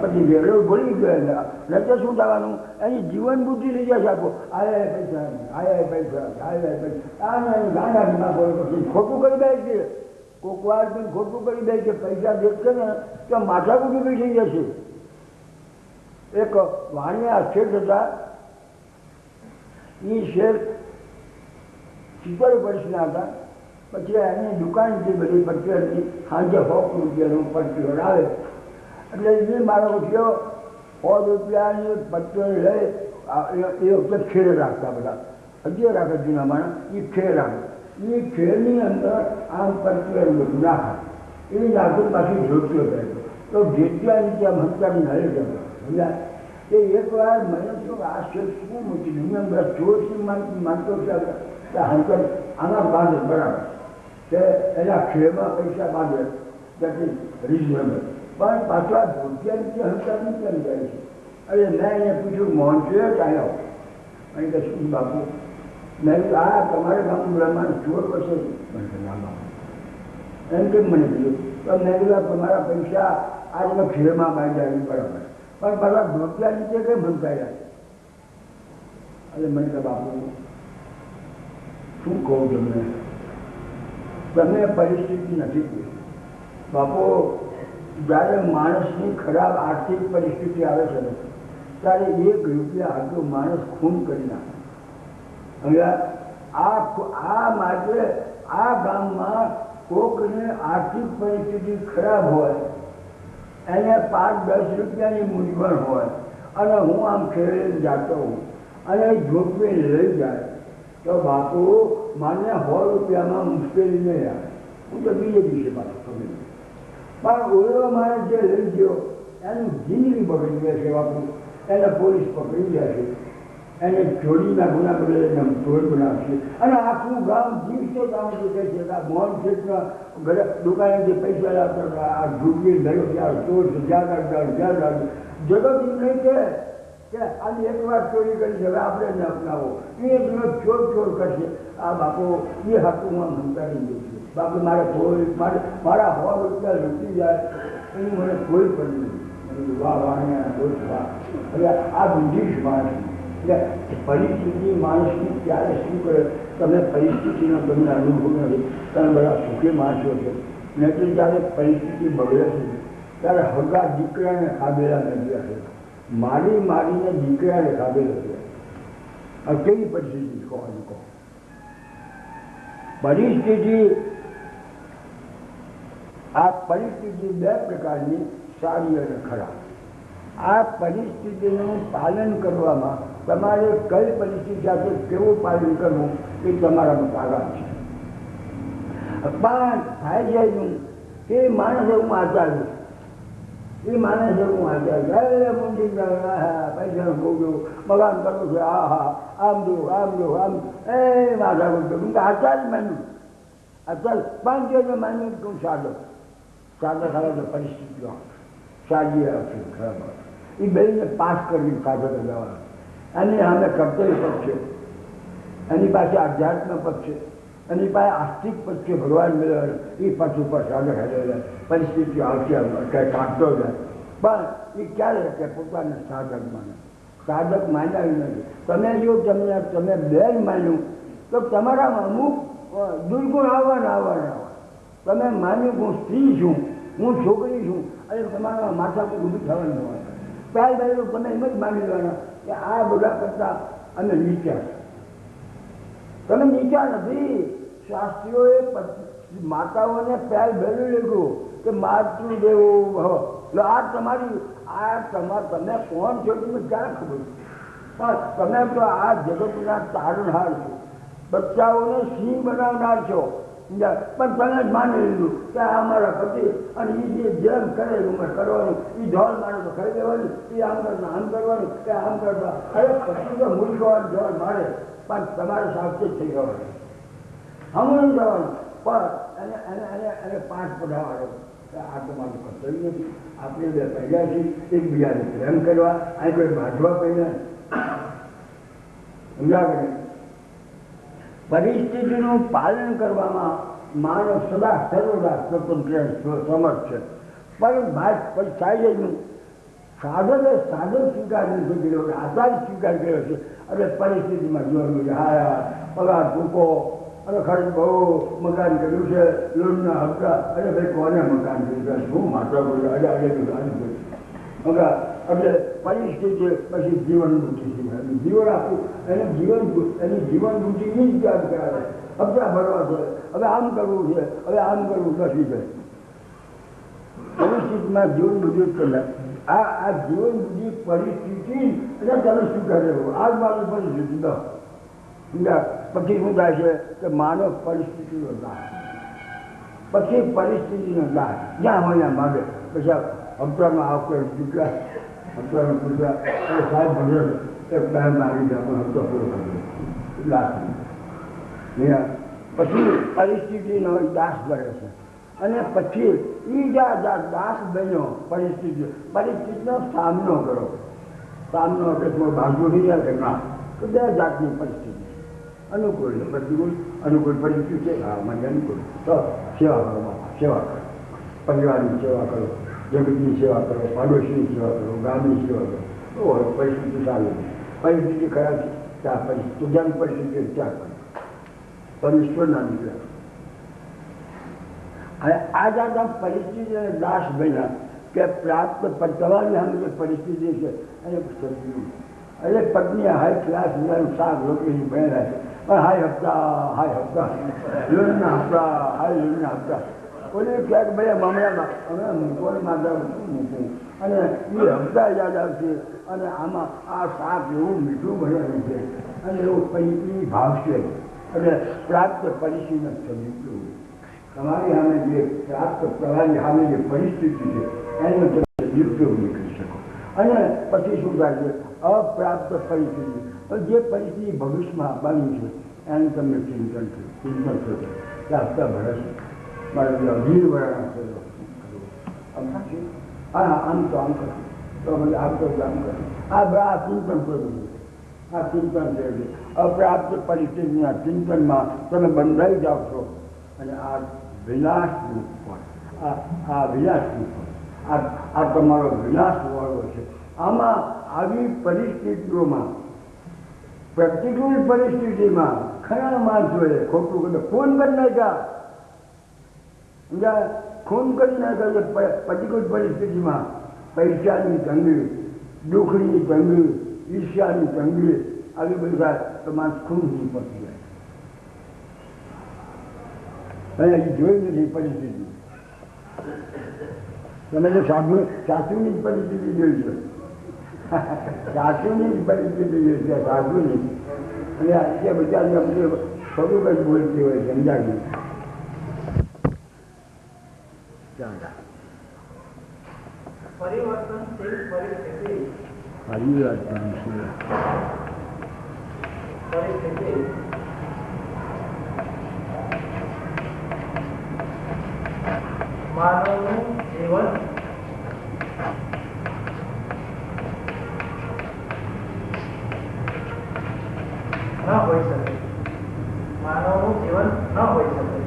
S2: પછી વેરો ભૂલી ગયો એટલે શું થવાનું? એની જીવન બુદ્ધિ લઈ જશે આપો આયા પૈસા ગાંડા નાખો પછી ખોટું કરી દે છે. કોઈક વાર પણ ખોટું કરી દે છે. પૈસા દેખશે ને તો માથાકૂટી બી થઈ જશે. એક વાણિયા શેઠ હતા. એ શેઠ 70 વર્ષના હતા. પછી એની દુકાન છે બધી પટ્ટીઓની, સાંજે 100 રૂપિયાનું પટ્ટીઓ આવે એટલે એ મારો કયો 100 રૂપિયાની પટ્ટીઓ લઈ એ વખતે ખેર રાખતા બધા, હજી રાખે જૂના માણસ. એ ખેર રાખે, એ ખેરની અંદર આમ પટ્ટીઓ નાખે, એ નાખી પાછી જોતીઓ થાય તો જેટલા નીચે આમ હંકારી હરે જતા. એ એક વાર મને શું આ શેઠ શું મૂકી દુનિયા બધા જોરથી માનતો કે હંકર આના બાંધે બરાબર કે એના ખેરમાં પૈસા બાંધે તેથી રિઝનેબલ, પણ પાછા રૂપિયા નીચે હંકારની કેમ જાય છે? અરે મેં એને પૂછ્યું મોહનસિંહ આવ્યો અને કે શું બાપુ? મેં કીધું આ તમારે ગામનું બ્રહ્માંડ ચોર પડશે. એમ કેમ મને કીધું? તો મેં કીધું તમારા પૈસા આજનો ખેરમાં બાંધ્યા બરાબર, પણ પાછા રૂપિયા નીચે કેમ હંકાયા? એટલે મને કે બાપુ શું કહું તમને, તમે પરિસ્થિતિ નથી કહી. બાપુ જ્યારે માણસની ખરાબ આર્થિક પરિસ્થિતિ આવે છે ને ત્યારે 1 રૂપિયા હતું માણસ ખૂન કરી નાખે. હવે આ માટે આ ગામમાં કોકને આર્થિક પરિસ્થિતિ ખરાબ હોય, એને 5-10 રૂપિયાની મૂંઝવણ હોય અને હું આમ ખેડે જાતો હું અને ઝોપડી લઈ જાય તો બાપુ મને 100 રૂપિયામાં મુશ્કેલી નહીં આવે. હું તો બીજે દિવસે પાછું ખબર પણ ઓળો માણસ જે લઈ ગયો એનું જિંદગી બગડી ગયા છે બાપુ. એને પોલીસ પકડી ગયા છે, એને ચોરીના ગુના બદલે ચોર બનાવશે અને આખું ગામ દિવસે કામ કહે છે કે મોહન શેઠના ઘરે દુકાનેથી પૈસા લાવતા આ ઝૂંપડી ગયો ત્યાં ચોર જ્યાં જગત એમ નહીં કે આજે એક વાર ચોરી કરી છે હવે આપણે ન અપનાવો. એ ચોર કરશે. આ બાપુ એ હાથુમાં મંતાડી દે છે. બાપુ મારે કોઈ મારા 100 રૂપિયા લૂંટી જાય એની મને કોઈ પણ નહીં. વાહ વાહ દોષ વાહ. હવે આ બુદ્ધિશ માણસ એટલે પરિસ્થિતિ માણસની ક્યારે શું કરે તમે પરિસ્થિતિનો તમને અનુભવ નથી. તમે બધા સુખી માણસો છો નહીં તો જ્યારે પરિસ્થિતિ બગડે છે ત્યારે હગા દીકરાને ખાબેલા નથી હશે. મારીને દીકરાને ખાબેલા છે. આ કેવી પરિસ્થિતિ કહો? પરિસ્થિતિ આ પરિસ્થિતિ 2 પ્રકારની, સારી અને ખરાબ. આ પરિસ્થિતિનું પાલન કરવામાં તમારે કઈ પરિસ્થિતિ સાથે કેવું પાલન કરવું એ તમારામાં તાકાત છે. પણ થાય જાય એ માણસ હું આચાર્યું એ માણસ હું આચાર્યું મૂંઝી પૈસા ભોગવ્યું મકાન કરવું છે આમ જો એ માથા ભોગવ્યું આચાર્ય માન્યું. અત્યારે 5 જણ માન્યું તું સાદો ખાવા તો પરિસ્થિતિઓ સારી આવશે ખરાબ એ બેને પાસ કરવી સાધો લગાવવાનો. એની સામે કર્તવ્ય પક્ષ છે, એની પાસે આધ્યાત્મ પક્ષ છે, એની પાસે આસ્તિક પક્ષ છે ભગવાન મેળવવાનો. એ પક્ષ ઉપર સાધો હેડે પરિસ્થિતિઓ આવશે કંઈ કાઢતો જાય પણ એ ક્યારે કે પોતાને સાધક માને. સાધક માન્યા નથી. તમે જો તમે બેન માન્યું તો તમારામાં અમુક દુર્ગુણ આવવાના તમે માન્યું હું સ્ત્રી છું, હું છોકરી છું, અને તમારા માથા પર ઊભી થવાનું હોય પહેલ તમે એમ જ માની લેવાના કે આ બધા કરતાં અમે નીચા. તમે નીચા નથી. શાસ્ત્રીઓએ માતાઓને પહેલ ભેલું લીધું કે માતૃદેવો ભવ. આ તમારી તમે કોણ છો તમને ક્યારે ખબર? પણ તમે તો આ જગતના તારણહાર છો, બચ્ચાઓને સિંહ બનાવનાર છો. પણ તમે જ માની લીધું કે આ અમારા પતિ અને એ જેમ કરે એવું કરવાનું, એ ઢોલ મારે તો ખાઈ દેવાનું, એ આમ કરતા આમ કરવાનું, કે આમ કરતા. અરે પછી તો મૂર્ખો ઢોલ મારે, પણ તમારે સાવચેત થઈ જવાનું, હમણાં જવાનું. પણ એને 5 પઢાવાનો આ તમારું કર્તવ્ય નથી. આપણે બે પહેર્યા છીએ એકબીજાને પ્રેમ કરવા, અહીં કોઈ બાંધવા પહેર્યા સમજાવે. પરિસ્થિતિનું પાલન કરવામાં માનવ સદા સર્વદા સ્વતંત્ર સમર્થ છે. પણ ભાઈ થાય છે સાધને સાધન સ્વીકાર નથી કર્યો, આધાર સ્વીકાર કર્યો છે. અને પરિસ્થિતિમાં જોવાનું હાયા પગાર ટૂંકો અને ખર્ચ બહુ, મકાન કર્યું છે, લોનના હપ્તા, અરે ભાઈ કોને મકાન કર્યું છે, શું માત્ર બોલ્યો આજે એટલે પરિસ્થિતિ પછી જીવન રૂચિ શીખાય. જીવન આપવું એને એની જીવન રૂચિની જ યાદ કરાવે. હપ્તા ભરવા છે, હવે આમ કરવું છે, હવે આમ કરવું નથી છે. પરિસ્થિતિમાં જીવન બુદ્ધિ કલાક આ જીવન બુદ્ધિ પરિસ્થિતિ એટલે તમે શું કરેલું આ જ મારી પરિસ્થિતિ દો. પછી શું થાય છે કે માનવ પરિસ્થિતિનો દાસ, પછી પરિસ્થિતિનો દાસ જ્યાં હોય માગે. પછી હપ્તામાં આવશે ચૂક્યા, હપ્તામાં ચૂક્યા એટલે સાહેબ ભણે એક ટાઈમ આવી જાય પણ હપ્તો પૂરો કરી દાસ. પછી પરિસ્થિતિનો દાસ કરે છે. અને પછી એ દાસ બન્યો પરિસ્થિતિનો સામનો કરો. સામનો એટલે બાજુ નહીં આવે ના, તો 2 જાતની પરિસ્થિતિ, અનુકૂળ ને પ્રતિકૂળ. અનુકૂળ પરિસ્થિતિ હા મને અનુકૂળ તો સેવા કરો, બાપા સેવા કરો, પરિવારની સેવા કરો, જગતની સેવા કરો, પાડોશીની સેવા કરો, ગામની સેવા કરો. તો પરિસ્થિતિ સારી, પરિસ્થિતિ ખરાબ છે ત્યાં પરિસ્થિતિ જેમ પરિસ્થિતિ ત્યાં કરો, પણ ઈશ્વરના નીકળ્યા. અને આ જાતના પરિસ્થિતિ દાસ બન્યા કે પ્રાપ્ત તમારી સામે જે પરિસ્થિતિ છે એને સમજ્યું. એટલે પત્ની હાઈ ક્લાસ શાક રોટલીની બનેલા છે, પણ હાઈ હપ્તા લોનના હપ્તા, હાઈ લોનના હપ્તા. કોઈને ક્યાંક ભાઈ મામલામાં હવે મૂકવાની માતા શું મૂકવું, અને એ હપ્તા યાદ આવશે. અને આમાં આ શાક એવું મીઠું બનેલું છે અને એવું પૈકી ભાવશે. એટલે પ્રાપ્ત પરિસ્થિતિને સમજવું. તમારી સામે જે પ્રાપ્ત કરવાની સામે જે પરિસ્થિતિ છે એનો તમે દુરુપયોગ નહીં કરી શકો. અને પછી શું થાય છે અપ્રાપ્ત પરિસ્થિતિ, જે પરિસ્થિતિ ભવિષ્યમાં આવવાની છે એનું તમે ચિંતન થશે કે હપ્તા ભરાશે, મારે 20 વર્ષના થયેલો આમ થશે, હા આમ તો આમ કરશે, તો મને આમ તો આમ કરશે. આ ચિંતન કરવું, આ ચિંતન છે. અપ્રાપ્ત પરિસ્થિતિના ચિંતનમાં તમે બંધાઈ જાઓ છો. અને આ વિનાશનું ફળ, આ વિનાશનું ફળ, આ તમારો વિનાશ વાળો છે. આમાં આવી પરિસ્થિતિઓમાં, પ્રતિકૂળ પરિસ્થિતિમાં ઘણા માણસોએ ખોટું કર્યું, ખૂન કરી નાખ્યા. ખૂન કરી નાખ્યા પ્રતિકૂળ પરિસ્થિતિમાં. પૈસાની તંગી, દુઃખની તંગી, ઈર્ષ્યાની તંગી આવી બધી થાય તો માણસ ખૂનથી પતી જાય. અને જોઈ નથી પરિસ્થિતિ. તમે તો સાસુની જ પરિસ્થિતિ જોઈ છે, સાસુની જ પરિસ્થિતિ જોઈ છે, સાસુની. અને આજે બધા થોડુંક જ બોલતી હોય સમજાવી.
S1: પરિવર્તનશીલ પરિસ્થિતિ માનવનું જીવન ન હોઈ શકે. માનવનું જીવન ન હોઈ શકે.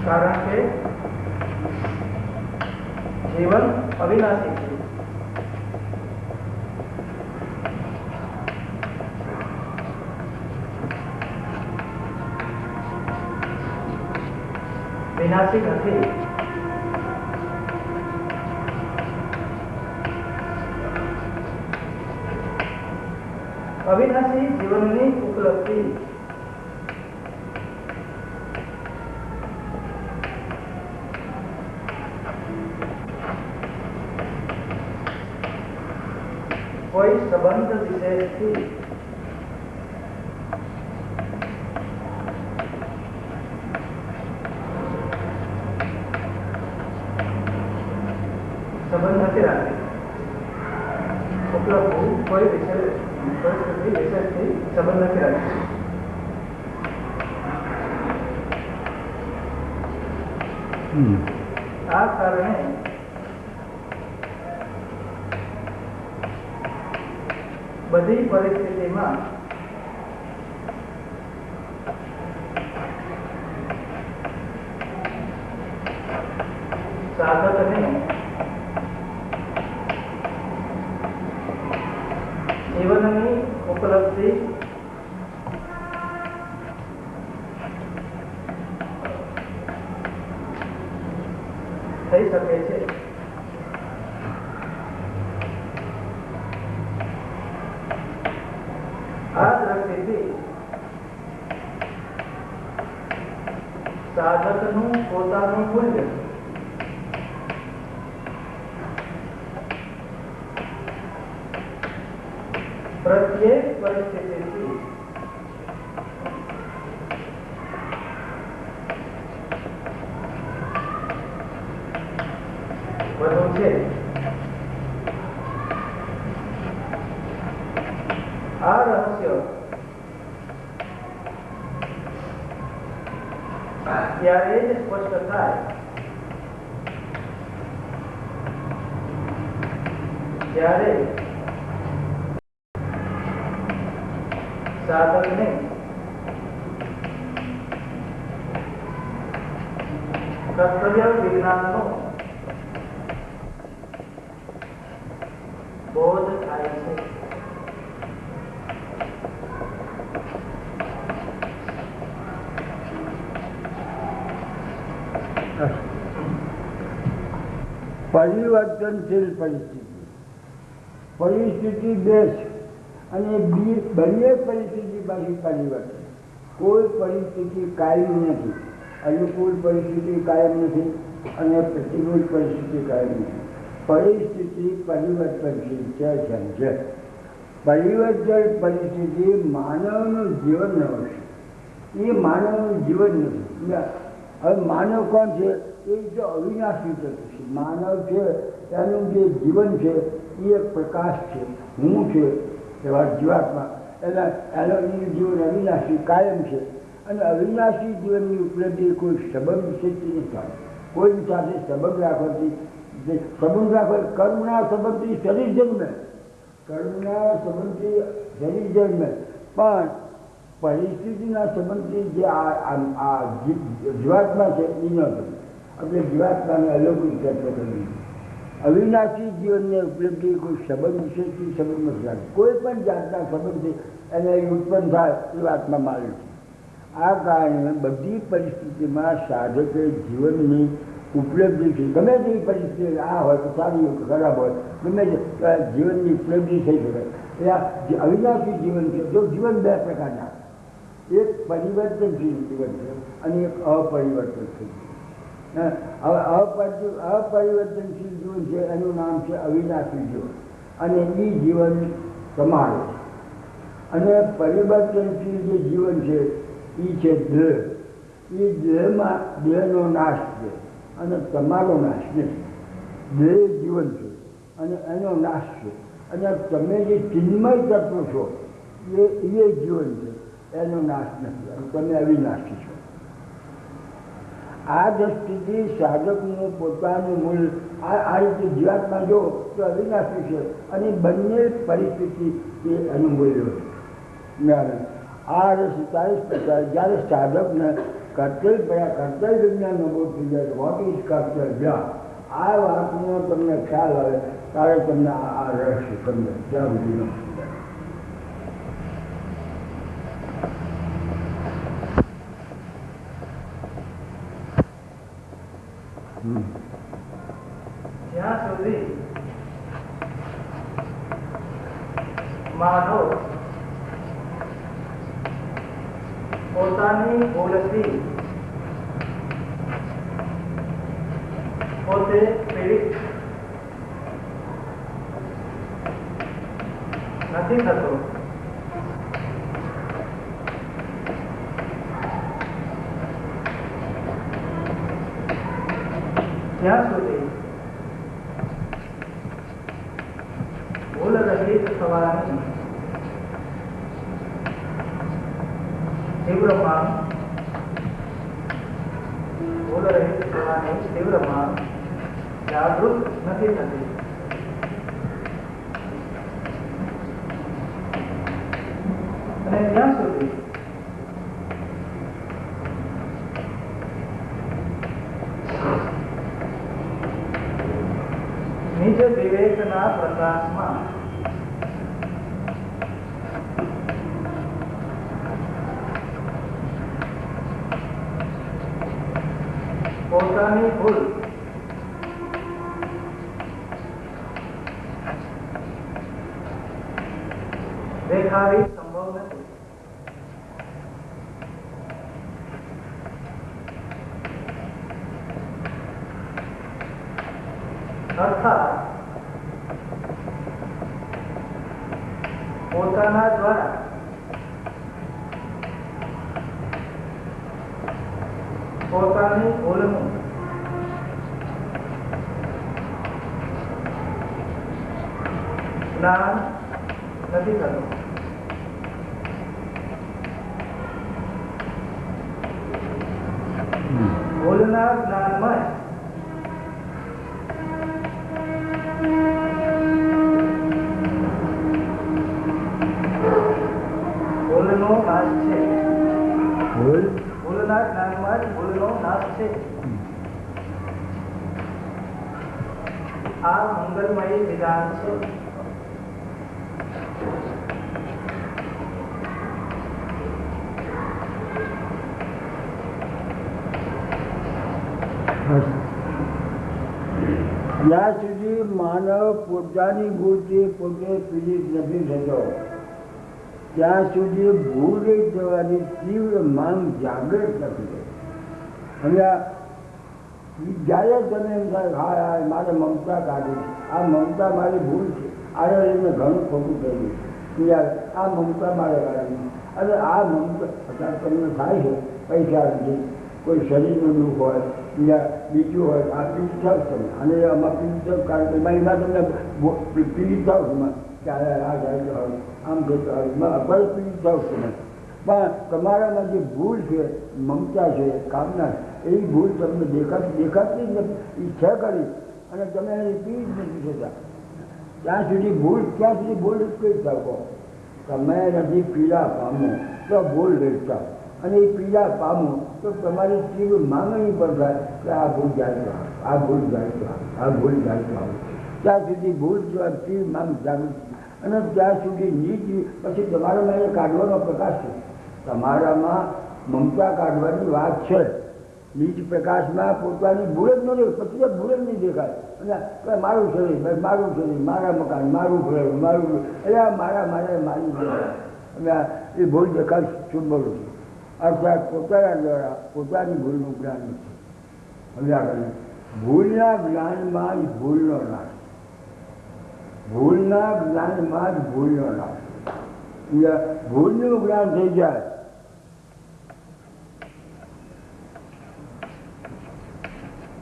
S1: કારણ કે જીવન અવિનાશી છે. વિનાશી નથી. અવિનાશી જીવનની ઉપલબ્ધિ કોઈ સંબંધ વિશેષથી સંબંધ નથી રાખતી. ઉપલબ્ધ કોઈ પરિસ્થિતિ વિશેષથી સંબંધ નથી રાખતી. આ કારણે બધી પરિસ્થિતિમાં સાધકને જીવનની ઉપલબ્ધિ થઈ શકે છે. આ દ્રષ્ટિથી સાધકનું પોતાનું મૂલ્ય પ્રત્યેક પરિસ્થિતિથી વધુ છે. આ રહસ્ય ત્યારે જ સ્પષ્ટ થાય જ્યારે સાધકને કર્તવ્ય વિજ્ઞાનનો બોધ થાય છે.
S2: પરિવર્તનશીલ પરિસ્થિતિ બે છે અને બંને પરિસ્થિતિ પાછી પરિવર્તન. કોઈ પરિસ્થિતિ કાયમ નથી. અનુકૂળ પરિસ્થિતિ કાયમ નથી અને પ્રતિકૂળ પરિસ્થિતિ કાયમ નથી. પરિસ્થિતિ પરિવર્તનશીલ છે. સમજે પરિવર્તન પરિસ્થિતિ માનવનું જીવન ન હશે. એ માનવનું જીવન નથી. હવે માનવ કોણ છે? એ જો અવિનાશી તત્વ છે. માનવ છે એનું જે જીવન છે એ એક પ્રકાશ છે, હું છે એવા જીવાત્મા. એનું જીવન અવિનાશી કાયમ છે અને અવિનાશી જીવનની ઉપલબ્ધિ કોઈ સંબંધ વિશેષથી નથી થાય. કોઈ સાથે સંબંધ રાખવાથી કર્મના સંબંધથી શરીર જન્મે, કર્મના સંબંધથી શરીર જન્મે, પણ પરિસ્થિતિના સંબંધથી જે આ જીવાત્મા છે એ ન બને. આપણે જીવાત્માને અલૌકિક તત્વ કરવી. અવિનાશી જીવનને ઉપલબ્ધિ કોઈ સંબંધ વિશેષથી સંબંધ નથી રાખે. કોઈ પણ જાતના સંબંધથી એને ઉત્પન્ન થાય એ વાતમાં માલુમ છે. આ કારણે બધી પરિસ્થિતિમાં સાધકે જીવનની ઉપલબ્ધિ છે. ગમે તેવી પરિસ્થિતિ આ હોય તો સારી હોય ખરાબ હોય, ગમે તે જીવનની ઉપલબ્ધિ થઈ શકે. એ અવિનાશી જીવન છે. જો જીવન બે પ્રકારના, એક પરિવર્તનશીલ જીવન છે અને એક અપરિવર્તનશીલ. અપરિવર્તનશીલ જીવન છે એનું નામ છે અવિનાશી જીવન અને એ જીવન તમારું. અને પરિવર્તનશીલ જે જીવન છે એ છે દેહ. એ દેહમાં દેહનો નાશ છે અને તમારો નાશ નથી. દેહ જીવન છે અને એનો નાશ છે. અને તમે જે ચિન્મય તત્વ છો એ જીવન છે, એનો નાશ નથી. તમે અવિનાશી છો. આ દ્રષ્ટિથી સાધકનું પોતાનું મૂળ આ રીતે જીવાત્મા જો તો અવિનાશી છે અને બંને પરિસ્થિતિ એ એનું મૂલ્ય છે. આ રસ 47 જ્યારે સાધકને કર્તવ્ય વિજ્ઞાનનો બોધ થઈ જાય, વોટ ઇઝ કર્તવ્ય, આ વાતનો તમને ખ્યાલ આવે ત્યારે તમને આ રહસ્ય સમજાય. ત્યાં સુધીનો
S1: માનવ પોતાની ભૂલથી પોતે પીડિત નથી થતો. ત્યાં સુધી ભૂલ રહિત થવાની તીવ્ર માંગ જાગૃત નથી થતી. અને ત્યાં સુધી નિજ વિવેકના પ્રકાશમાં પોતાની ભૂલ દેખાવી સંભવ નથી. અર્થાત પોતાના દ્વારા પોતાની ભૂલનું જ્ઞાન નથી થતું. ભૂલના જ્ઞાનમાં ભૂલનો નાશ છે. ભૂલના જ્ઞાનમાં જ ભૂલનો નાશ છે. આ મંગલમય વિધાન છે.
S2: જ્યાં સુધી માનવ પોતાની ભૂલથી પોતે પીડિત નથી થતો ત્યાં સુધી ભૂલ જવાની તીવ્ર માંગ જાગૃત નથી. હવે જ્યારે તમે એમ થાય હા મારે મમતા કાઢી, આ મમતા મારી ભૂલ છે, આને લઈને ઘણું ખોટું થયું, આ મમતા મારે કાઢી. અને આ મમતા અત્યારે તમને થાય છે પૈસા નથી, કોઈ શરીરનું દુઃખ હોય, બીજું હોય, આ પીડિત થાવ તમે. અને આમાં પીડિત થાવ કારણ કે એમાં તમને પીડિત થાવ તમે ત્યારે આ જાય હોય આમ જતો હોય પીડિત થાવ તમે. પણ તમારામાં જે ભૂલ છે, મમતા છે, કામના છે, એ ભૂલ તમને દેખાતી જ નથી. ઈચ્છા કરી અને તમે એની પીડિત નથી થતા. ત્યાં સુધી ભૂલ કઈ શકો તમે નથી પીડા પામો તો ભૂલ વેચતા, અને એ પીડા પામો તો તમારી તીવ્ર માંગણી પર થાય કે આ ભૂલ જાય, આ ભૂલ જાય, આ ભૂલ જાય. ત્યાં સુધી ભૂલ જેવા તીવ્ર માંગ જાગૃત. અને ત્યાં સુધી નીચ પછી તમારામાં એ કાઢવાનો પ્રકાશ છે. તમારામાં મમતા કાઢવાની વાત છે. નીચ પ્રકાશમાં પોતાની ભૂલ જ ન દેખાય, પછી ભૂલ જ નહીં દેખાય. અને મારું શરીર, મારા મકાન, મારું ઘર, મારું એટલે મારી અને એ ભૂલ દેખાય ચુંબળ છે. અર્થાત પોતાના દ્વારા પોતાની ભૂલનું જ્ઞાન નથી. હવે આગળ ભૂલના જ્ઞાનમાં જ ભૂલનો નાશ. ભૂલના જ્ઞાનમાં જ ભૂલનો નાશ. ભૂલનું જ્ઞાન થઈ જાય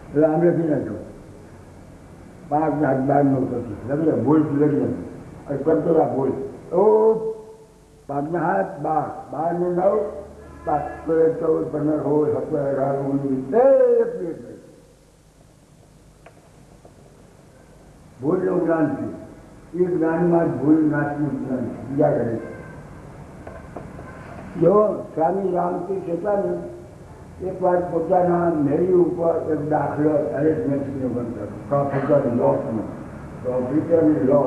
S2: એટલે આમ લખી નાખ્યું 5/12 લખી ભૂલ લખી નાખ્યું કરતોરા ભૂલ ઓ 5/12 12 9 14 15 હોય 17 18 ભૂલનું જ્ઞાન છે. એ જ્ઞાનમાં જ ભૂલ નાશનું જ્ઞાન છે. બીજા કરે જો સ્વામી રામકૃષ્ણ હતા ને એક વાર પોતાના મેળી ઉપર એક દાખલો એરેન્જમેન્ટનો બનતો પ્રોફિટર લો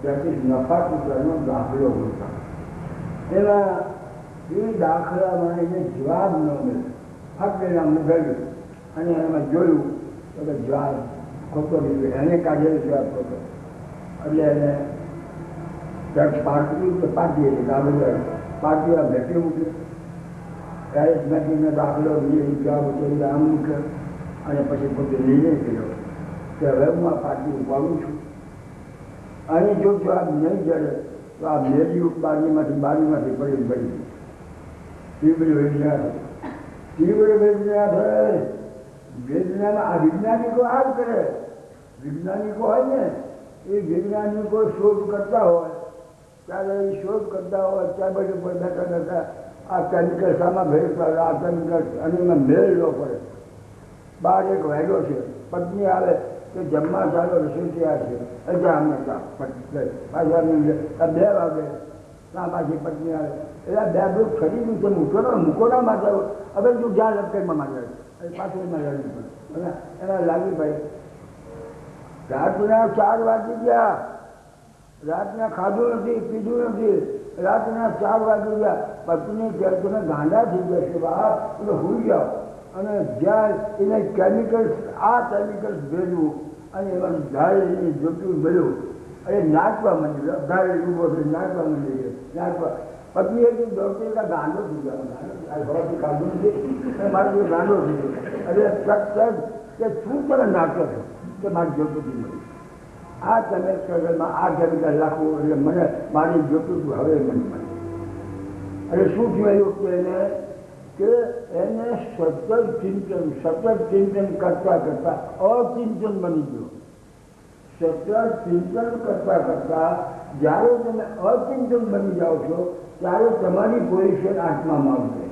S2: દેટ ઇઝ નફાખોરીનો દાખલો બનતો. એમાં એ દાખલામાં એને જવાબ ન મળ્યો. ફક્ત એના મૂકેલું અને એમાં જોયું તો કે જવાબ ખોટો નીકળ્યો. એને કાઢેલો જવાબ ખોટો. એટલે એને પાર્ટી હતી કે આ બધા પાર્ટી આ ભેટી મૂકે એરિથમેટિકનો દાખલો આમ મૂકે અને પછી પોતે નિર્ણય કર્યો કે હવે હું આ પાર્ટી ઉપાડું છું અને જો આ નહીં જડે તો આ મેરી બારીમાંથી પડી તીવ્ર વેદના થાય. વેદનામાં આ વૈજ્ઞાનિકો આ જ કરે. વૈજ્ઞાનિકો હોય ને એ વૈજ્ઞાનિકો શોધ કરતા હોય ત્યારે એ શોધ કરતા હોય ત્યાં બધું બેઠા આ કેમિકલ શામાં ભેળ પડે આ કેમિકલ અને એમાં મેળ ન પડે. બહાર એક વાયડો છે પત્ની આવે કે જમવા ચાલો રસોઈ તૈયાર છે હજા અમે પાછા 2 વાગે ત્યાં પાછી પત્ની આવે એટલે 2 ગ્રુપ ખરીદ્યું છે મૂકોના માટે હવે તું જ્યાં લપકેટમાં મારે પાછું એમાં લડવું પડે અને એના લાગી ભાઈ રાતના 4 વાગી ગયા. રાતના ખાધું નથી પીધું નથી. રાતના 4 વાગી ગયા. પત્ની કહે તમે ગાંડા થઈ ગયા છે બા એટલે ભૂલી જાઓ અને જ્યાં એને કેમિકલ્સ આ કેમિકલ્સ ભેજવું અને એમાં ધારે એને જોતું મળ્યું અને નાચવા માંડી ધારે ઊભો થઈ નાચવા માંડી ગયો નાચવા. પત્ની એ દોડતી ગાંડો થઈ ગયો ખાધું નથી મારે જો ગાંડો થઈ ગયો એટલે કે શું તમે નાચો છો કે મારે જોતું નથી મળ્યું. આ કેમિકલમાં આ કેમિકલ રાખવું એટલે મને મારી જોતું હતું હવે મને મળે. એટલે શું થયું કે એને સતત ચિંતન કરતા અચિંતન બની ગયું. સતત ચિંતન કરતા જ્યારે તમે અચિંતન બની જાઓ છો ત્યારે તમારી પોઝિશન આત્મામાં આવશે.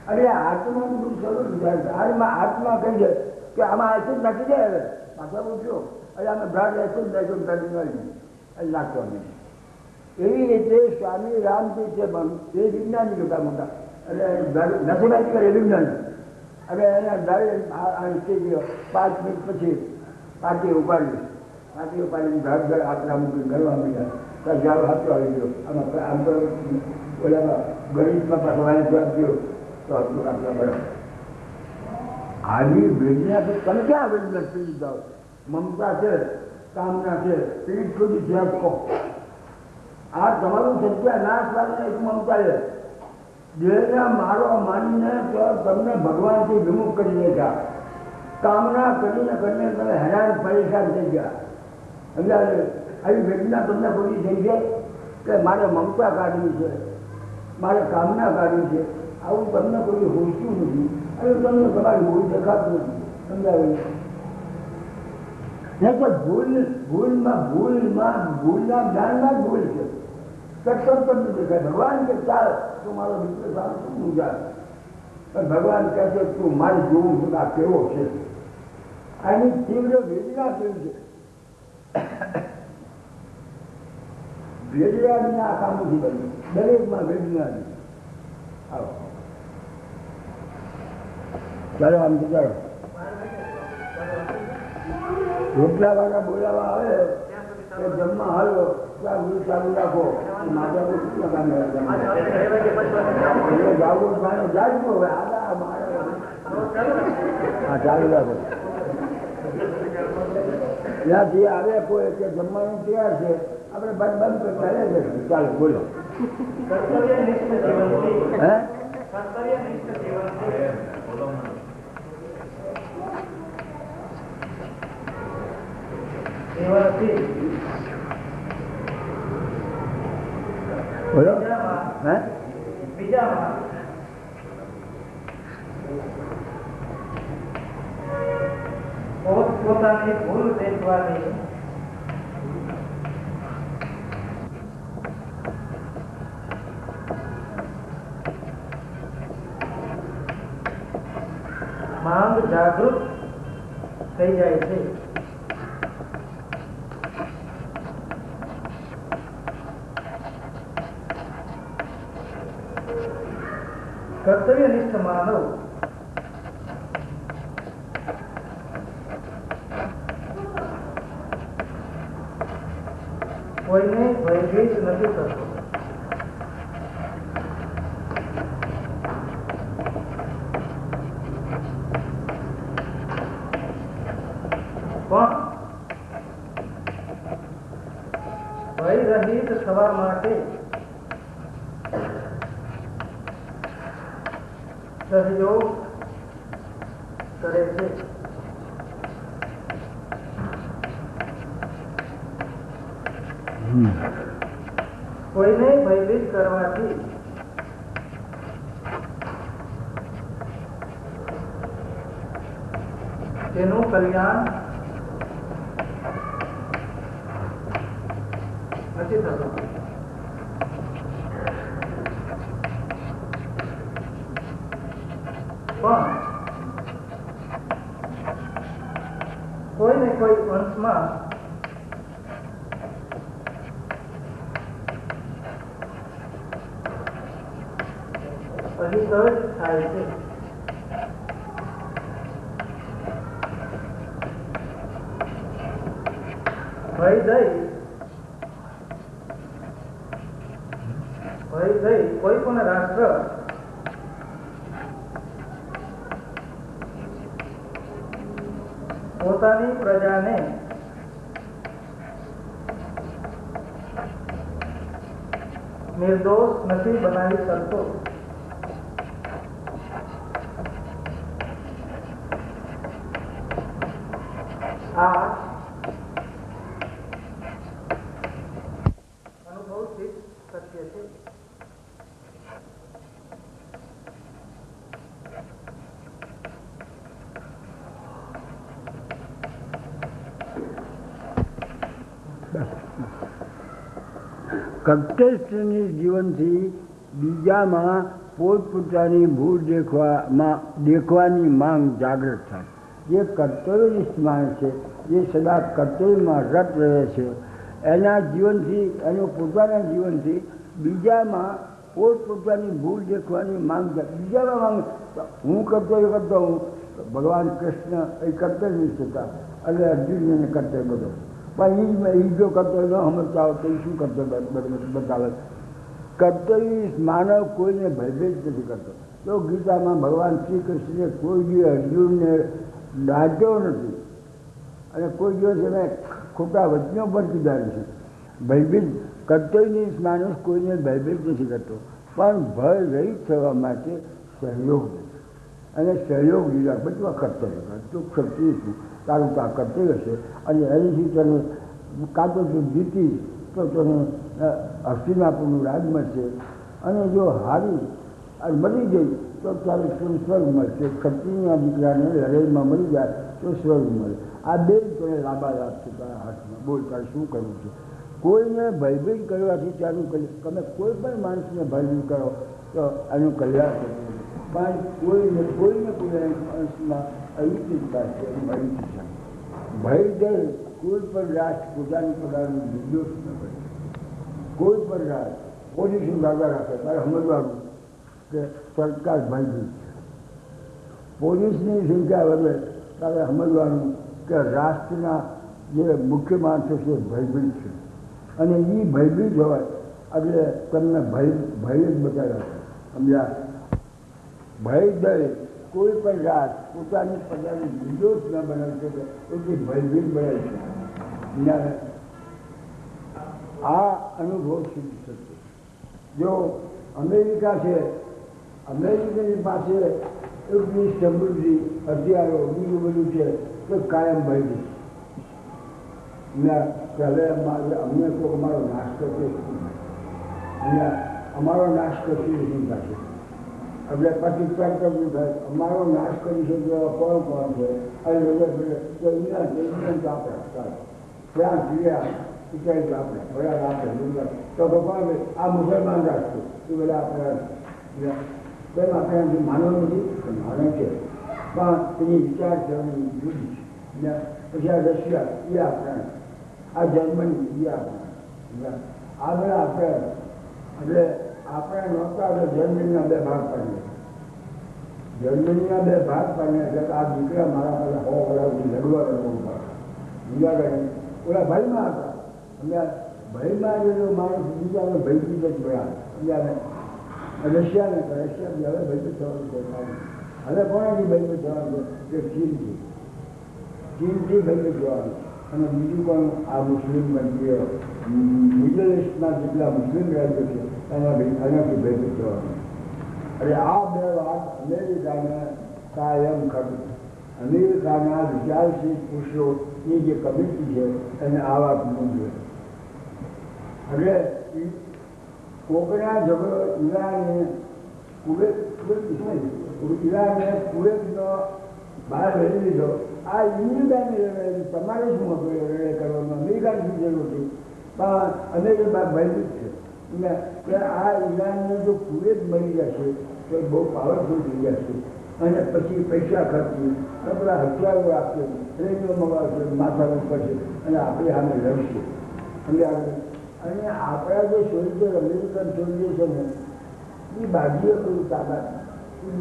S2: અને આત્માનું બધું સરળ વિચાર આત્મા કહી દે કે આમાં એસિડ નાખી દે હવે પાછા પૂછ્યો એટલે અમે બ્રાડ એસિડ નાખ્યું નાખવા નહીં. એવી રીતે સ્વામી રામતીર્થે પણ એ વિજ્ઞાની હતા મોટા એટલે નસીબાઈ કરે વિજ્ઞાની. હવે એના ડાયરેક્ટ ગયો 5 મિનિટ પછી પાટી ઉપાડીને ઘર આપણા મૂકી ગળવા માંડ્યા ત્યાં જાવ હાથો આવી ગયો આમ તો ઓલામાં ગણિતમાં પાછો વાય જવાબ ગયો તો હતું આપણા બરાબર. આવી વેદના તમે ક્યાં વેદના પીડી જાઓ? મમતા છે, કામના છે, પીઠ સુધી છે કહો. આ તમારું સત્યાનાશ વાળીને એક મમતા છે. દેહને મારો માનીને તો તમને ભગવાનથી વિમુખ કરી દેખા. કામના કરીને તમે હેરાન પરેશાન થઈ ગયા. સમજાવે આવી વેદના તમને પૂરી થઈ છે કે મારે મમતા કાઢવી છે, મારે કામના કાઢવી છે. આવું તમને કોઈ હોતું નથી અને તમને તમારી ભૂલ દેખાતું નથી. સમજાવે નહીં તો ભૂલના જ્ઞાનમાં જ ભૂલ છે. સત્સંગ પણ દેખાય. ભગવાન કે ચાલ તું મારો મિત્ર સારું શું મૂંઝાય પણ ભગવાન કહે છે તું મારી જોવું છું આ કેવો છે. આની તીવ્ર વેદના કેવી છે? વેદનાની આ કામ નથી બન્યું. દરેકમાં વેદનાની. આવો ચાલો આમ ચાલો રોટલા વાળા બોલાવા આવે કે જમવા હાલો ત્યાં ગુરુ ચાલુ રાખો માતા જાગૃત માનો જાગજો હવે હા ચાલુ રાખો. ત્યાંથી આવે કોઈ કે જમવાનું તૈયાર છે આપણે બંધ કરતા રહે છે. ચાલો બોલો. હે બોલો. હે
S1: બીજામાં પોતાની ભૂલ દેખવાની માંગ જાગૃત થઈ જાય છે. કર્તવ્યનિષ્ઠ માનવ કોઈને ભયભીત નથી થતો. પણ ભય રહિત થવા માટે સહયોગ કરે છે. કોઈને ભયભીત કરવાથી તેનું કલ્યાણ નથી થતું. પણ કોઈને કોઈ અંશમાં અહિત જ થાય છે. ભય દઈ કોઈ પણ રાષ્ટ્ર પોતાની પ્રજાને નિર્દોષ નથી બનાવી શકતો. આ અનુભવથી સત્ય છે.
S2: કર્તવ્યની જીવનથી બીજામાં પોતપોતાની ભૂલ દેખવાની માંગ જાગૃત થાય. જે કર્તવ્યનિષ્ઠ માણસ છે, જે સદા કર્તવ્યમાં રત રહે છે, એના જીવનથી, એનું પોતાના જીવનથી બીજામાં પોતપોતાની ભૂલ દેખવાની માંગ, બીજામાં માંગ. હું કર્તવ્ય કરતો હું, ભગવાન કૃષ્ણ એ કર્તવ્યનિષ્ઠ હતા અને અર્જુનને કર્તવ્ય બધો. પણ એ જો કર્તવ્ય ન સમજતા હોય તો એ શું કર્તવ્ય બતાવે? કર્તવ્ય માનવ કોઈને ભયભીત નથી કરતો. તો ગીતામાં ભગવાન શ્રી કૃષ્ણે કોઈ બી અર્જુનને દાટ્યો નથી અને કોઈ દિવસ એને ખોટા વચનો પણ કીધા નથી. ભયભીત કર્તવ્યનિષ્ઠ માણસ કોઈને ભયભીત નથી કરતો, પણ ભય રહિત થવા માટે સહયોગ અને સહયોગ લીધા બધું કર્તવ્ય કર. તો શક્તિ શું તારું તો આ કર્તવ્ય છે અને એનીથી તને કાં તો તું જીતીશ તો તને હસ્તિનાપુરનું રાજ મળશે, અને જો હારી અને મરી ગઈ તો તારે સ્વર્ગ મળશે. ક્ષત્રિયના દીકરાને લડાઈમાં મળી જાય તો સ્વર્ગ મળે. આ બે તને લાભાલાભ છે તારા હાથમાં. બોલ તારે શું કરવું છે? કોઈને ભયભીત કરવાથી તારું તમે કોઈ પણ માણસને ભયભીત કરો તો એનું કલ્યાણ થશે. પણ કોઈને કોઈ અંશમાં અયુચિતતા છે, અયુચિતતા. ભય દે કોઈ પણ રાષ્ટ્ર પોતાની પ્રકારનું નિર્દોષ ન કરે. કોઈ પણ રાષ્ટ્ર પોઝિશન દાદા રાખે તારે સમજવાનું કે સરકાર ભયભીત છે. પોલીસની સંખ્યા વધે તારે સમજવાનું કે રાષ્ટ્રના જે મુખ્ય માણસો છે ભયભીત છે, અને એ ભયભીત હોય એટલે તમને ભય જ બતાવ્યા છે. સમજ્યા? ભય દઈ કોઈ પણ રાત પોતાની પ્રજાને નિર્દોષ ન બનાવી શકે એટલી ભયભીત બનાવી શકે. આ અનુભવ સિદ્ધ થશે. જો અમેરિકા છે, અમેરિકાની પાસે એટલી સમૃદ્ધિ, હથિયારો, બીજું બધું છે તો કાયમ ભયભીત. હવે અમને તો અમારો નાશ કરશે અને અમારો નાશ કરશે શું થશે? એટલે પછી પેક કરવું થાય. અમારો નાશ કરી શકે કોણ કોણ છે? અને ઇંગ્લેન્ડ આપણે ફ્રાન્સ ગયા, ઇટાલી આપણે બધા આપણે તો કોણ આ મુસલમાન રાષ્ટ્ર એ બધા આપણે તેમ આપણે માનવ નથી, માનવ છે પણ એની વિચારસરણી જુદી છે. પછી આ રશિયા એ આપણે, આ જર્મની એ આપણે, આ બધા આપણે એટલે આપણે નહોતા એટલે જર્મનીના બે ભાગ પાડીએ. જર્મનીના બે ભાગ પાડીએ એટલે આ દીકરા મારા પહેલાં 100 વર્ષથી લડવા કરવું પડે. બીજા કંઈ ઓલા ભયમાં હતા. અમે ભયમાં જેલો માણસ બીજાને ભયથી જ ગયા. બીજાને રશિયાને રશિયાથી હવે ભયભીત થવાનું છે. હવે કોનાથી ભયભીત થવાનું છે? ચીનથી. ચીનથી ભયભીત થવાનું. અને બીજું પણ આ મુસ્લિમ કન્ટ્રીઓ મિડલ ઇસ્ટના જેટલા મુસ્લિમ રાજ્યો છે એનાથી ભેગું થવાનું. અને આ બે વાત અમેરિકાને કાયમ કરવી. અમેરિકાના વિચારશીલ પુરુષોની જે કમિટી છે એને આ વાત મૂંઝવે. એટલે કોકના ઝઘડો ઈરાને કુવેતનો બહાર લઈ લીધો. આ ઇન્ડિયાની લડાઈ તમારે શું હતું લડાઈ કરવાનું? અમેરિકાની શું જરૂર હતી? પણ અમેરિકા ભયભીત છે કે આ ઈરાનને જો કુવેત મળી જશે તો બહુ પાવરફુલ થઈ જશે અને પછી પૈસા ખર્ચી બધા હથિયારો આપશે, ટ્રેનો મગાવશે, માથા કરશે અને આપણે સામે લડશે. અને આપણા જે સોલ્જર અમેરિકન સોલ્જર છે ને એ બાજુએ કોઈ તાકાત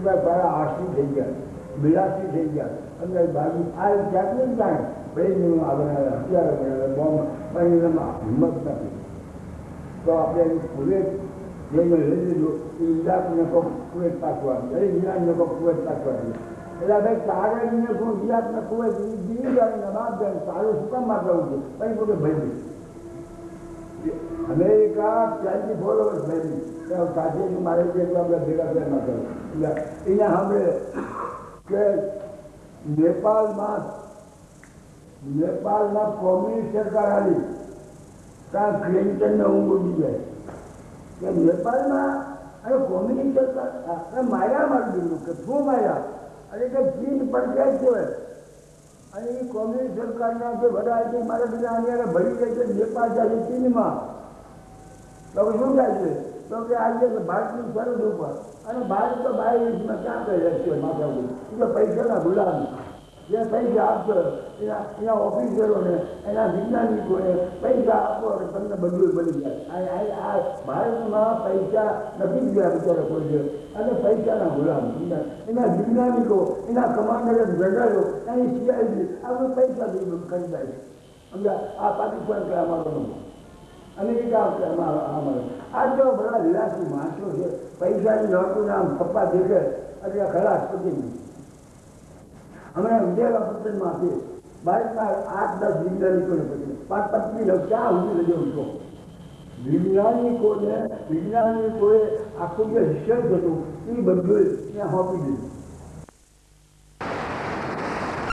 S2: તારા આશી થઈ ગયા, બિલાસી થઈ ગયા. અને બાજુ આ જાતને જ જાણે ભાઈ આ બનાવે, હથિયારો બનાવે, બોમ્બ, પણ એનામાં હિંમત નથી. તો આપણે કુવેત જેને લઈ લીધું એ ઈરાકને કોઈ કુવેત પાછવાનું, અરે ઈરાનને કોઈ કુવેત પાછવાનું. એટલે ભાઈ તારે એને શું ઈરાકને કુવેત દીવી જાય બાદ જાય તારું શું કામ માગવું છે? કઈ પોતે ભાઈ અમેરિકા 24 વર્ષ ભાઈ સાથે મારે જે આપણે ભેગા ભેગા કરું. એને સાંભળે કે નેપાળમાં કોમ્યુનિસ્ટ સરકાર આવી ત્યાં ક્લિન્ટનને ઊંઘ ઉડી જાય કે નેપાળમાં અને કોમ્યુનિસ્ટ સરકાર માર્યા મારી દીધું કે શું માર્યા? અને કે ચીન પંચાયત કહેવાય. અને એ કોમ્યુનિસ્ટ સરકારના જે વડા છે મારે બધા અહીંયા ભરી જાય છે નેપાળ જાય છે ચીનમાં. તો શું થાય છે? તો કે આજે ભારતની સરહદ ઉપર અને ભારત તો 22 વર્ષમાં ક્યાં કહી શકશે માથા ઉપર પૈસાના ગુલામ જે પૈસા આપશો એના ઓફિસરોને એના વૈજ્ઞાનિકોને પૈસા આપો અને તમને બધું બની જાય. આ ભારતમાં પૈસા નથી ગયા બિચારા કોઈ છે અને પૈસાના ગુલામ એના વૈજ્ઞાનિકો, એના કમાન્ડર જનરલો, એની સીઆઈડી આ બધું પૈસા કરી જાય. સમજ્યા? આ પાકિસ્તાન કે અમારો અમેરિકા કે અમારો આ જો બધા વિલાસી માણસો છે. પૈસાની નોટોને આમ પપ્પા દેખે એટલે ખલાસ પતી ગઈ. હમણાં વિજયપત્રમાં છે ભારતમાં 8-10 વૈજ્ઞાનિકોને પછી 5-25 ક્યાં સુધી લઈ જવું છો? વિજ્ઞાનિકોએ આખું જે રિસર્ચ હતું એ બધું ત્યાં સોંપી દીધું.